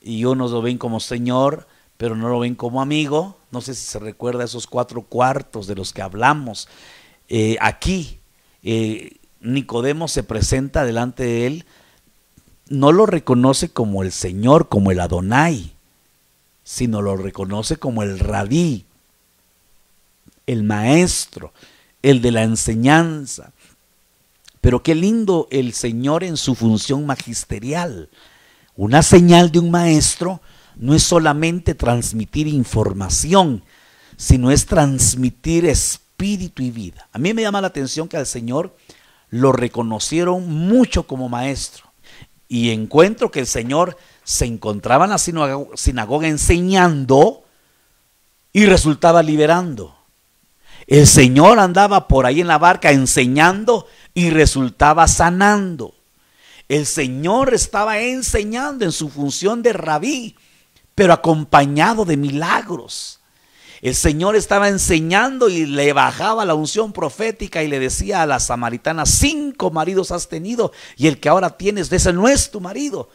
y unos lo ven como Señor, pero no lo ven como amigo. No sé si se recuerda esos 4 cuartos de los que hablamos. Aquí Nicodemo se presenta delante de él. No lo reconoce como el Señor, como el Adonai, sino lo reconoce como el Rabí, el maestro, el de la enseñanza. Pero qué lindo el Señor en su función magisterial. Una señal de un maestro no es solamente transmitir información, sino es transmitir espíritu y vida. A mí me llama la atención que al Señor lo reconocieron mucho como maestro. Y encuentro que el Señor se encontraba en la sinagoga enseñando y resultaba liberando. El Señor andaba por ahí en la barca enseñando y resultaba sanando. El Señor estaba enseñando en su función de rabí, pero acompañado de milagros. El Señor estaba enseñando y le bajaba la unción profética y le decía a la samaritana: 5 maridos has tenido y el que ahora tienes, ese no es tu marido.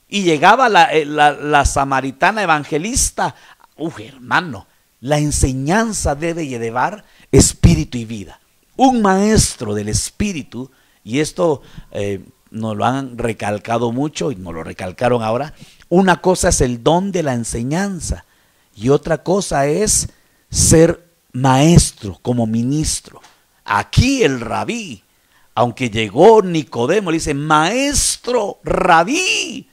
Y llegaba la samaritana evangelista. Hermano, la enseñanza debe llevar espíritu y vida. Un maestro del espíritu, y esto nos lo han recalcado mucho y nos lo recalcaron ahora. Una cosa es el don de la enseñanza y otra cosa es ser maestro como ministro. Aquí el rabí, aunque llegó Nicodemo, le dice: maestro, rabí,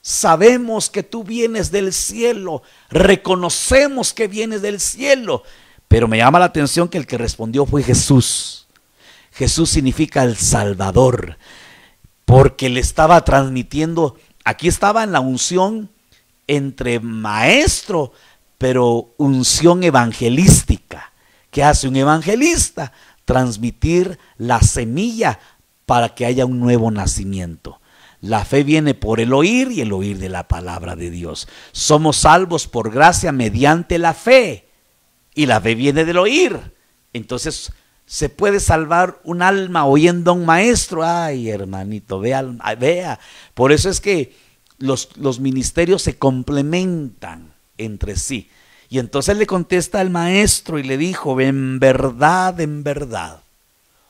sabemos que tú vienes del cielo, reconocemos que vienes del cielo. Pero me llama la atención que el que respondió fue Jesús. Jesús significa el Salvador, porque le estaba transmitiendo. Aquí estaba en la unción entre maestro, pero unción evangelística, ¿Qué hace un evangelista? Transmitir la semilla para que haya un nuevo nacimiento. La fe viene por el oír y el oír de la palabra de Dios. Somos salvos por gracia mediante la fe. Y la fe viene del oír. Entonces, ¿se puede salvar un alma oyendo a un maestro? Ay, hermanito, vea. Por eso es que los ministerios se complementan entre sí. Y entonces le contesta al maestro y le dijo, en verdad, en verdad.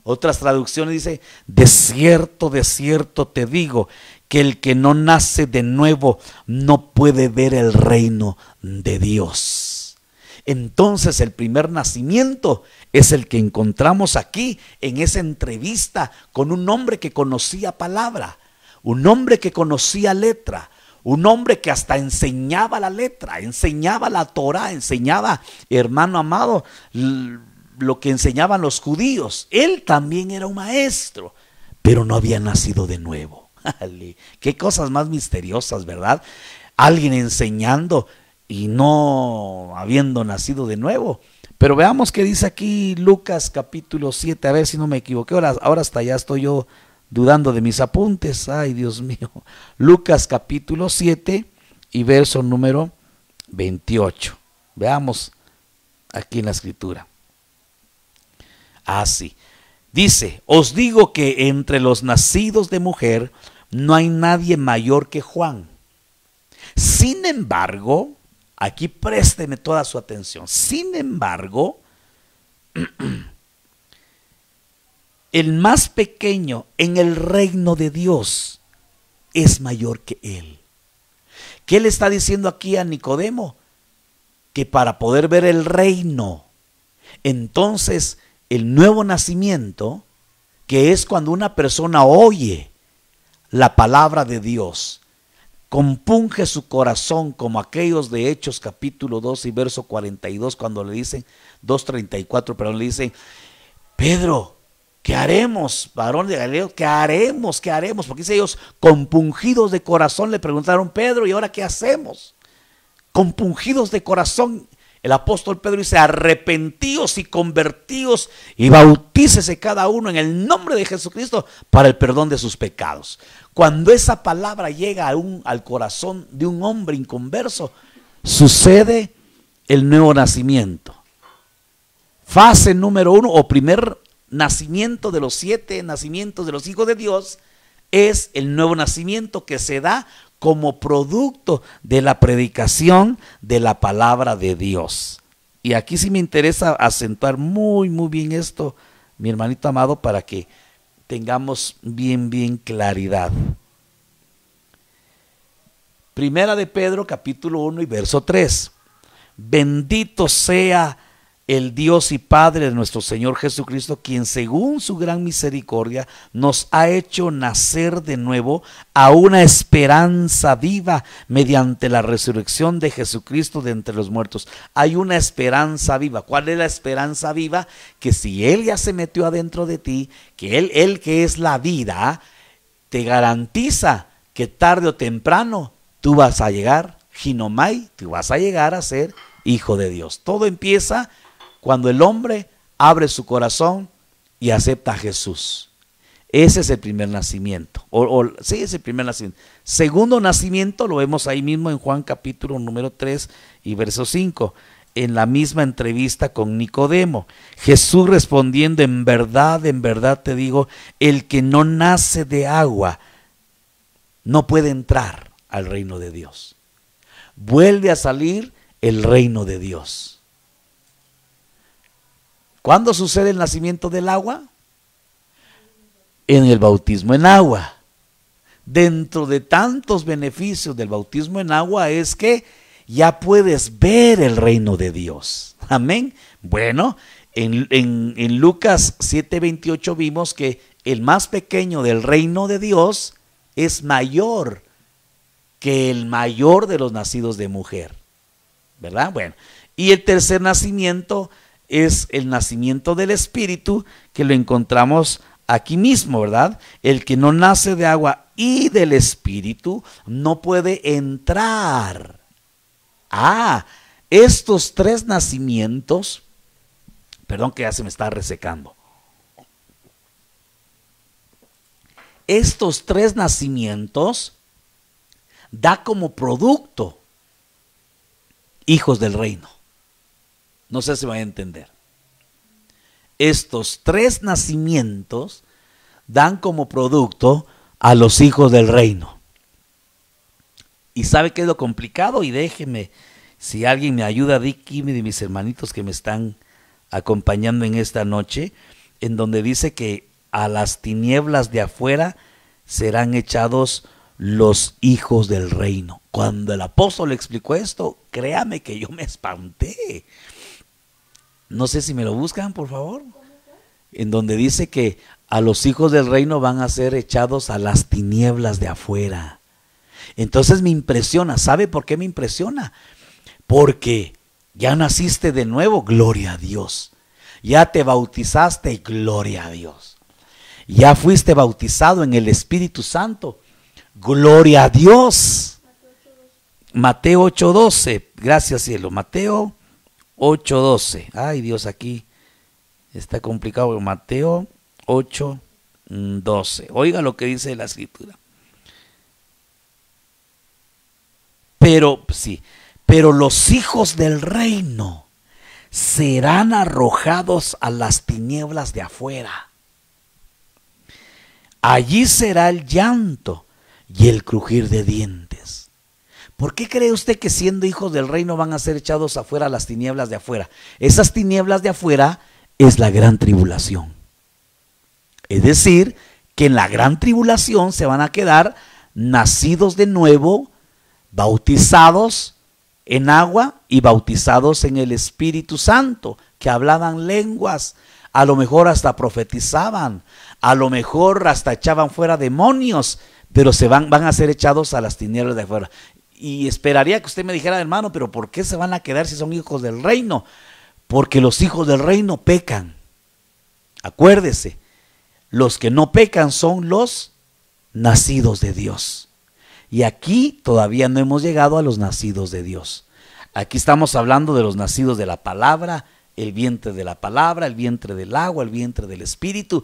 Otras traducciones dice, de cierto te digo, que el que no nace de nuevo no puede ver el reino de Dios. Entonces el primer nacimiento es el que encontramos aquí en esa entrevista con un hombre que conocía palabra, un hombre que conocía letra, un hombre que hasta enseñaba la letra, enseñaba la Torah, enseñaba, hermano amado, lo que enseñaban los judíos. Él también era un maestro, pero no había nacido de nuevo. Qué cosas más misteriosas, ¿verdad? Alguien enseñando y no habiendo nacido de nuevo. Pero veamos qué dice aquí Lucas capítulo 7, a ver si no me equivoqué. Ahora hasta ya estoy yo dudando de mis apuntes. Ay, Dios mío. Lucas capítulo 7 y verso número 28. Veamos aquí en la escritura. Así. Dice, os digo que entre los nacidos de mujer no hay nadie mayor que Juan. Sin embargo, aquí présteme toda su atención. Sin embargo, el más pequeño en el reino de Dios es mayor que él. ¿Qué le está diciendo aquí a Nicodemo? Que para poder ver el reino, entonces el nuevo nacimiento, que es cuando una persona oye la palabra de Dios, compunge su corazón, como aquellos de Hechos capítulo 2 y verso 42, cuando le dicen, 2:34, pero le dicen, Pedro, ¿qué haremos, varón de Galileo? ¿Qué haremos? ¿Qué haremos? Porque dice ellos, compungidos de corazón, le preguntaron, Pedro, ¿y ahora qué hacemos? Compungidos de corazón. El apóstol Pedro dice, arrepentíos y convertíos y bautícese cada uno en el nombre de Jesucristo para el perdón de sus pecados. Cuando esa palabra llega al corazón de un hombre inconverso, sucede el nuevo nacimiento. Fase número 1 o primer nacimiento de los 7 nacimientos de los hijos de Dios es el nuevo nacimiento que se da como producto de la predicación de la palabra de Dios. Y aquí sí me interesa acentuar muy bien esto, mi hermanito amado, para que tengamos bien claridad. Primera de Pedro capítulo 1 y verso 3. Bendito sea el Dios y Padre de nuestro Señor Jesucristo, quien según su gran misericordia nos ha hecho nacer de nuevo a una esperanza viva mediante la resurrección de Jesucristo de entre los muertos. Hay una esperanza viva. ¿Cuál es la esperanza viva? Que si Él ya se metió adentro de ti, que Él que es la vida, te garantiza que tarde o temprano tú vas a llegar, Ginomai, tú vas a llegar a ser hijo de Dios. Todo empieza cuando el hombre abre su corazón y acepta a Jesús. Ese es el primer nacimiento. Sí, es el primer nacimiento. Segundo nacimiento lo vemos ahí mismo en Juan capítulo número 3 y verso 5. En la misma entrevista con Nicodemo. Jesús respondiendo, en verdad te digo, el que no nace de agua no puede entrar al reino de Dios. Vuelve a salir el reino de Dios. ¿Cuándo sucede el nacimiento del agua? En el bautismo en agua. Dentro de tantos beneficios del bautismo en agua es que ya puedes ver el reino de Dios. Amén. Bueno, en Lucas 7:28 vimos que el más pequeño del reino de Dios es mayor que el mayor de los nacidos de mujer. ¿Verdad? Bueno, y el tercer nacimiento es el nacimiento del Espíritu, que lo encontramos aquí mismo, ¿verdad? El que no nace de agua y del Espíritu no puede entrar. Estos tres nacimientos Perdón que ya se me está resecando. Estos tres nacimientos da como producto hijos del reino. No sé si me va a entender. Estos tres nacimientos dan como producto a los hijos del reino. ¿Y sabe qué es lo complicado? Y déjeme, si alguien me ayuda, Dicky, de mis hermanitos que me están acompañando en esta noche, en donde dice que a las tinieblas de afuera serán echados los hijos del reino. Cuando el apóstol explicó esto, créame que yo me espanté. No sé si me lo buscan, por favor. En donde dice que a los hijos del reino van a ser echados a las tinieblas de afuera. Entonces me impresiona. ¿Sabe por qué me impresiona? Porque ya naciste de nuevo, gloria a Dios. Ya te bautizaste, gloria a Dios. Ya fuiste bautizado en el Espíritu Santo, gloria a Dios. Mateo 8:12, gracias cielo. Mateo 8:12. Ay Dios, aquí está complicado. Mateo 8:12. Oiga lo que dice la escritura. Pero los hijos del reino serán arrojados a las tinieblas de afuera. Allí será el llanto y el crujir de dientes. ¿Por qué cree usted que siendo hijos del reino van a ser echados afuera a las tinieblas de afuera? Esas tinieblas de afuera es la gran tribulación. Es decir, que en la gran tribulación se van a quedar nacidos de nuevo, bautizados en agua y bautizados en el Espíritu Santo, que hablaban lenguas, a lo mejor hasta profetizaban, a lo mejor hasta echaban fuera demonios, pero van a ser echados a las tinieblas de afuera. Y esperaría que usted me dijera, hermano, pero ¿por qué se van a quedar si son hijos del reino? Porque los hijos del reino pecan. Acuérdese, los que no pecan son los nacidos de Dios. Y aquí todavía no hemos llegado a los nacidos de Dios. Aquí estamos hablando de los nacidos de la palabra, el vientre de la palabra, el vientre del agua, el vientre del espíritu,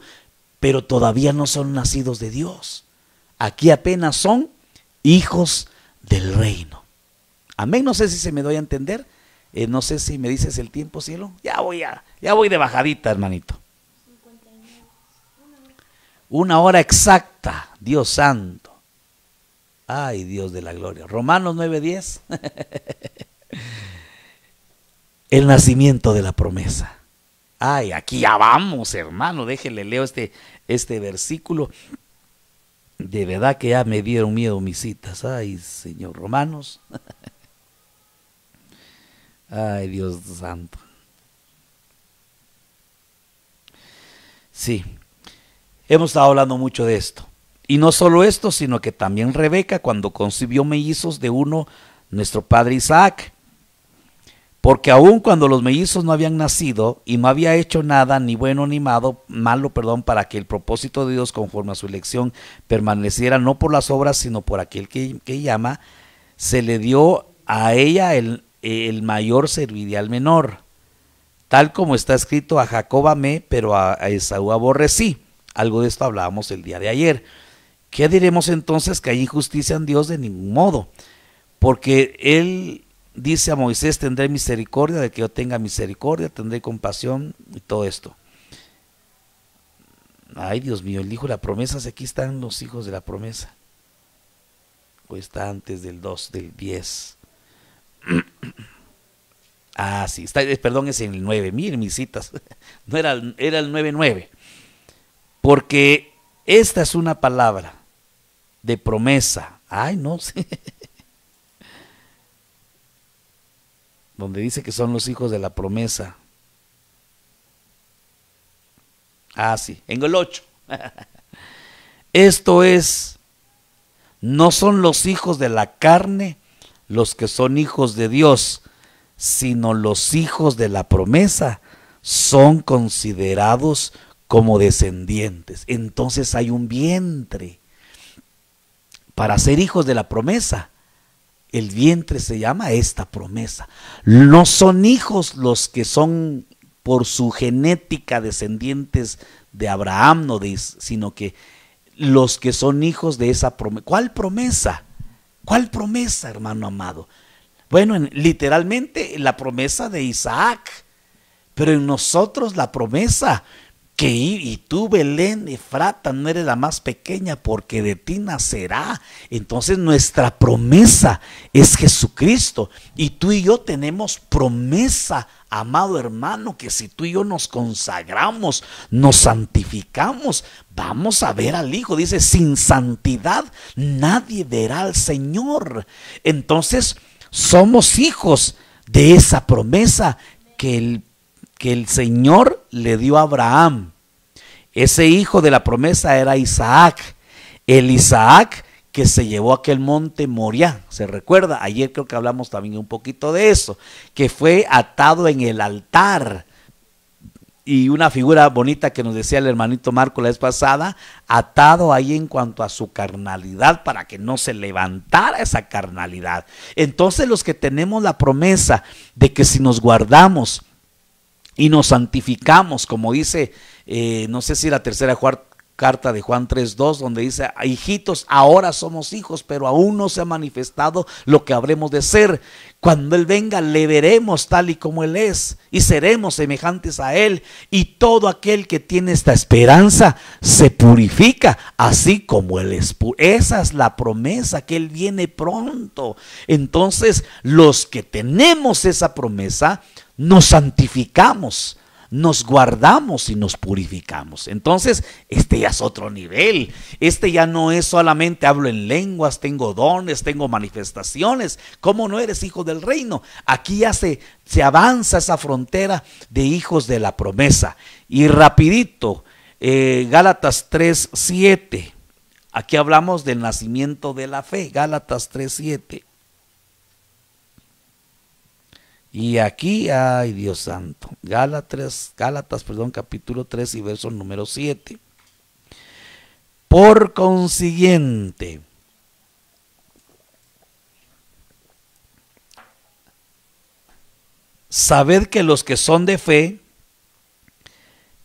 pero todavía no son nacidos de Dios. Aquí apenas son hijos del reino. Amén. No sé si se me doy a entender. No sé si me dices el tiempo, cielo. Ya voy de bajadita, hermanito. 1 hora exacta. Dios santo. Ay, Dios de la gloria. Romanos 9:10. El nacimiento de la promesa. Ay, aquí ya vamos, hermano. Déjele leo este versículo. De verdad que ya me dieron miedo mis citas. Ay, Señor. Romanos. Ay, Dios santo. Sí, hemos estado hablando mucho de esto. Y no solo esto, sino que también Rebeca, cuando concibió mellizos de uno, nuestro padre Isaac. Porque aun cuando los mellizos no habían nacido y no había hecho nada, ni bueno ni malo, para que el propósito de Dios conforme a su elección permaneciera no por las obras, sino por aquel que llama, se le dio a ella el mayor serviría al menor. Tal como está escrito, a Jacob amé, pero a Esaú aborrecí. Algo de esto hablábamos el día de ayer. ¿Qué diremos entonces? Que hay injusticia en Dios de ningún modo. Porque él dice a Moisés, tendré misericordia de que yo tenga misericordia, tendré compasión y todo esto. Ay, Dios mío, el hijo de la promesa, aquí están los hijos de la promesa. O está antes del 10. Ah, sí, perdón, es en el 9. Miren mis citas. No era el 9:9. Porque esta es una palabra de promesa. Ay, no sé. Donde dice que son los hijos de la promesa. Ah, sí, en el 8. Esto es, no son los hijos de la carne los que son hijos de Dios, sino los hijos de la promesa son considerados como descendientes. Entonces hay un vientre. Para ser hijos de la promesa, el vientre se llama esta promesa. No son hijos los que son por su genética descendientes de Abraham, no sino que los que son hijos de esa promesa. ¿Cuál promesa? ¿Cuál promesa, hermano amado? Bueno, literalmente la promesa de Isaac, pero en nosotros la promesa que y tú, Belén Efrata, no eres la más pequeña, porque de ti nacerá. Entonces nuestra promesa es Jesucristo, y tú y yo tenemos promesa, amado hermano, que si tú y yo nos consagramos, nos santificamos, vamos a ver al Hijo. Dice, sin santidad nadie verá al Señor. Entonces somos hijos de esa promesa que el Señor le dio a Abraham. Ese hijo de la promesa era Isaac, el Isaac que se llevó a aquel monte Moriah. ¿Se recuerda? Ayer creo que hablamos también un poquito de eso, que fue atado en el altar. Y una figura bonita que nos decía el hermanito Marco la vez pasada, atado ahí en cuanto a su carnalidad, para que no se levantara esa carnalidad. Entonces los que tenemos la promesa de que si nos guardamos y nos santificamos, como dice, no sé si la tercera carta de Juan 3:2, donde dice, hijitos, ahora somos hijos, pero aún no se ha manifestado lo que habremos de ser. Cuando Él venga, le veremos tal y como Él es, y seremos semejantes a Él. Y todo aquel que tiene esta esperanza se purifica, así como Él es puro. Esa es la promesa, que Él viene pronto. Entonces, los que tenemos esa promesa, nos santificamos, nos guardamos y nos purificamos. Entonces este ya es otro nivel. Este ya no es solamente hablo en lenguas, tengo dones, tengo manifestaciones. ¿Cómo no eres hijo del reino? Aquí ya se avanza esa frontera de hijos de la promesa. Y rapidito, Gálatas 3:7. Aquí hablamos del nacimiento de la fe. Gálatas 3:7. Y aquí, ay Dios santo, Gálatas, capítulo 3 y verso número 7. Por consiguiente, sabed que los que son de fe,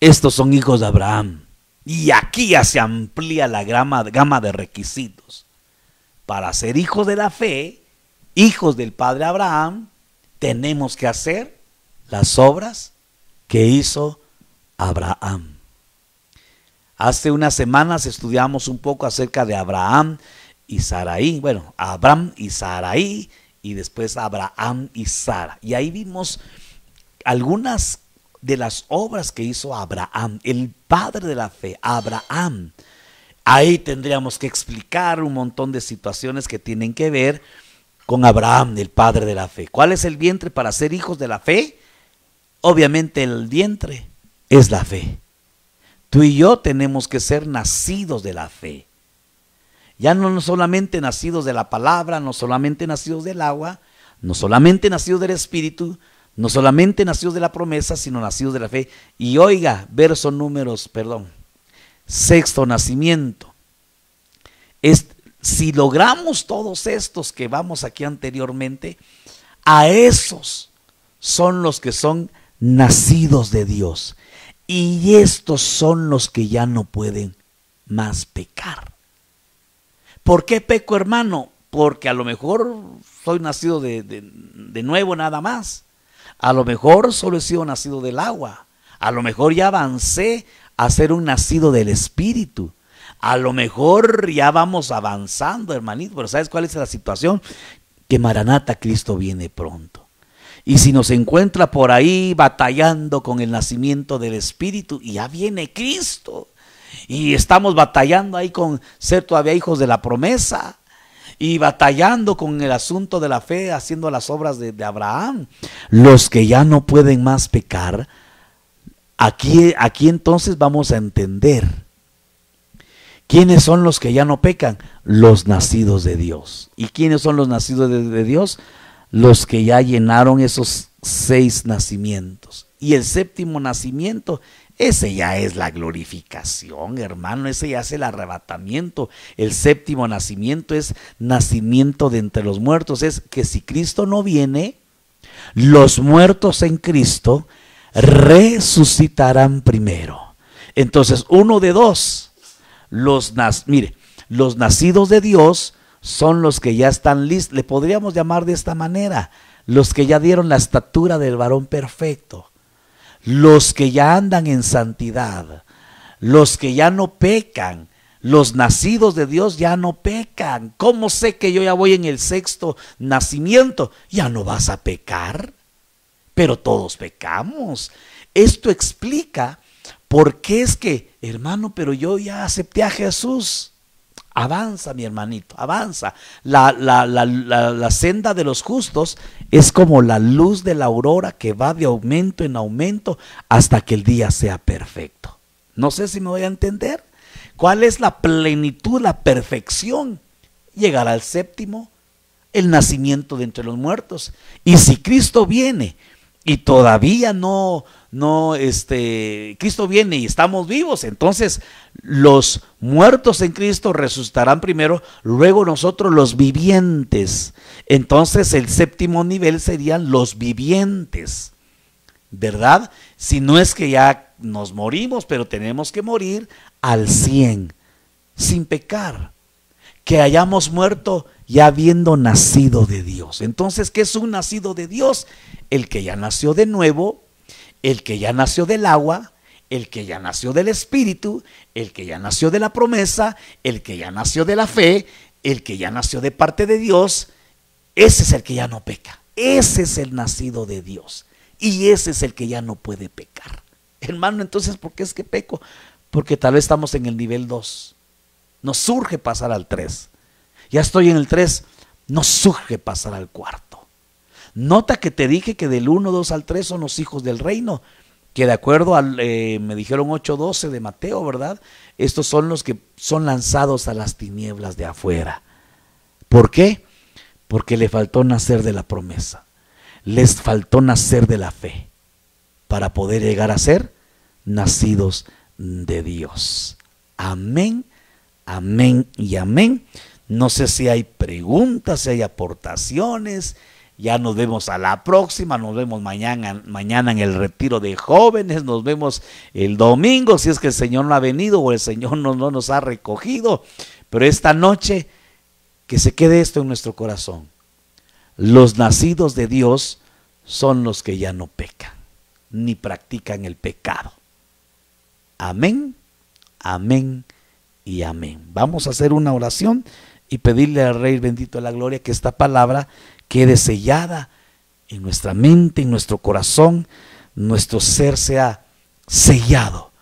estos son hijos de Abraham. Y aquí ya se amplía la gama de requisitos. Para ser hijos de la fe, hijos del padre Abraham, tenemos que hacer las obras que hizo Abraham. Hace unas semanas estudiamos un poco acerca de Abraham y Sarai. Bueno, Abraham y Sarai, y después Abraham y Sara. Y ahí vimos algunas de las obras que hizo Abraham, el padre de la fe, Abraham. Ahí tendríamos que explicar un montón de situaciones que tienen que ver con Abraham, el padre de la fe. ¿Cuál es el vientre para ser hijos de la fe? Obviamente el vientre es la fe. Tú y yo tenemos que ser nacidos de la fe. Ya no solamente nacidos de la palabra, no solamente nacidos del agua, no solamente nacidos del Espíritu, no solamente nacidos de la promesa, sino nacidos de la fe. Y oiga, sexto nacimiento. Si logramos todos estos que vamos aquí anteriormente, a esos son los que son nacidos de Dios. Y estos son los que ya no pueden más pecar. ¿Por qué peco, hermano? Porque a lo mejor soy nacido de nuevo nada más. A lo mejor solo he sido nacido del agua. A lo mejor ya avancé a ser un nacido del Espíritu. A lo mejor ya vamos avanzando, hermanito, pero ¿sabes cuál es la situación? Que Maranata, Cristo viene pronto. Y si nos encuentra por ahí batallando con el nacimiento del Espíritu, y ya viene Cristo, y estamos batallando ahí con ser todavía hijos de la promesa, y batallando con el asunto de la fe, haciendo las obras de Abraham, los que ya no pueden más pecar, aquí entonces vamos a entender ¿quiénes son los que ya no pecan? Los nacidos de Dios. ¿Y quiénes son los nacidos de Dios? Los que ya llenaron esos 6 nacimientos. Y el séptimo nacimiento, ese ya es la glorificación, hermano, ese ya es el arrebatamiento. El séptimo nacimiento es nacimiento de entre los muertos. Es que si Cristo no viene, los muertos en Cristo resucitarán primero. Entonces, uno de dos. Mire, los nacidos de Dios son los que ya están listos. Le podríamos llamar de esta manera: los que ya dieron la estatura del varón perfecto, los que ya andan en santidad, los que ya no pecan. Los nacidos de Dios ya no pecan. ¿Cómo sé que yo ya voy en el sexto nacimiento? Ya no vas a pecar. Pero todos pecamos. Esto explica por qué es que, hermano, pero yo ya acepté a Jesús. Avanza, mi hermanito, avanza. La senda de los justos es como la luz de la aurora que va de aumento en aumento hasta que el día sea perfecto. No sé si me voy a entender. ¿Cuál es la plenitud, la perfección? Llegar al séptimo, el nacimiento de entre los muertos. Y si Cristo viene y todavía Cristo viene y estamos vivos, entonces los muertos en Cristo resucitarán primero, luego nosotros los vivientes. Entonces el séptimo nivel serían los vivientes, ¿verdad? Si no es que ya nos morimos, pero tenemos que morir al 100, sin pecar, que hayamos muerto ya habiendo nacido de Dios. Entonces, ¿qué es un nacido de Dios? El que ya nació de nuevo, el que ya nació del agua, el que ya nació del Espíritu, el que ya nació de la promesa, el que ya nació de la fe, el que ya nació de parte de Dios. Ese es el que ya no peca. Ese es el nacido de Dios. Y ese es el que ya no puede pecar. Hermano, entonces, ¿por qué es que peco? Porque tal vez estamos en el nivel 2. Nos surge pasar al 3. Ya estoy en el 3. Nos surge pasar al 4. Nota que te dije que del 1, 2 al 3 son los hijos del reino. Que de acuerdo al, me dijeron 8:12 de Mateo, ¿verdad? Estos son los que son lanzados a las tinieblas de afuera. ¿Por qué? Porque le faltó nacer de la promesa. Les faltó nacer de la fe para poder llegar a ser nacidos de Dios. Amén, amén y amén. No sé si hay preguntas, si hay aportaciones. Ya nos vemos a la próxima, nos vemos mañana en el retiro de jóvenes, nos vemos el domingo, si es que el Señor no ha venido o el Señor no nos ha recogido. Pero esta noche, que se quede esto en nuestro corazón: los nacidos de Dios son los que ya no pecan, ni practican el pecado. Amén, amén y amén. Vamos a hacer una oración y pedirle al Rey bendito de la gloria que esta palabra quede sellada en nuestra mente, en nuestro corazón, nuestro ser sea sellado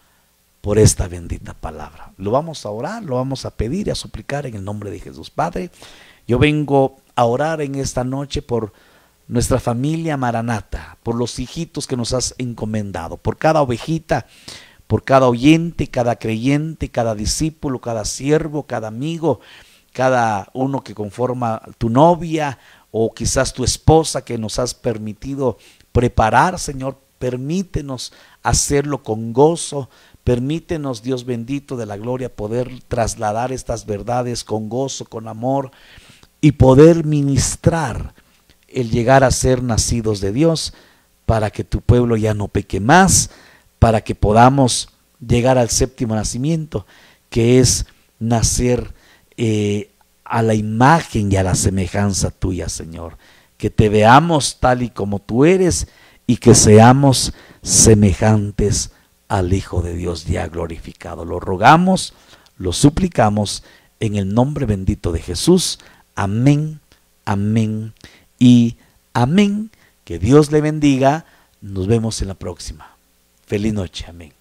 por esta bendita palabra. Lo vamos a orar, lo vamos a pedir y a suplicar en el nombre de Jesús. Padre, yo vengo a orar en esta noche por nuestra familia Maranata, por los hijitos que nos has encomendado, por cada ovejita, por cada oyente, cada creyente, cada discípulo, cada siervo, cada amigo, cada uno que conforma tu novia o quizás tu esposa que nos has permitido preparar. Señor, permítenos hacerlo con gozo, permítenos, Dios bendito de la gloria, poder trasladar estas verdades con gozo, con amor y poder ministrar el llegar a ser nacidos de Dios para que tu pueblo ya no peque más, para que podamos llegar al séptimo nacimiento, que es nacer a la imagen y a la semejanza tuya, Señor. Que te veamos tal y como tú eres y que seamos semejantes al Hijo de Dios ya glorificado. Lo rogamos, lo suplicamos en el nombre bendito de Jesús. Amén, amén y amén. Que Dios le bendiga. Nos vemos en la próxima. Feliz noche. Amén.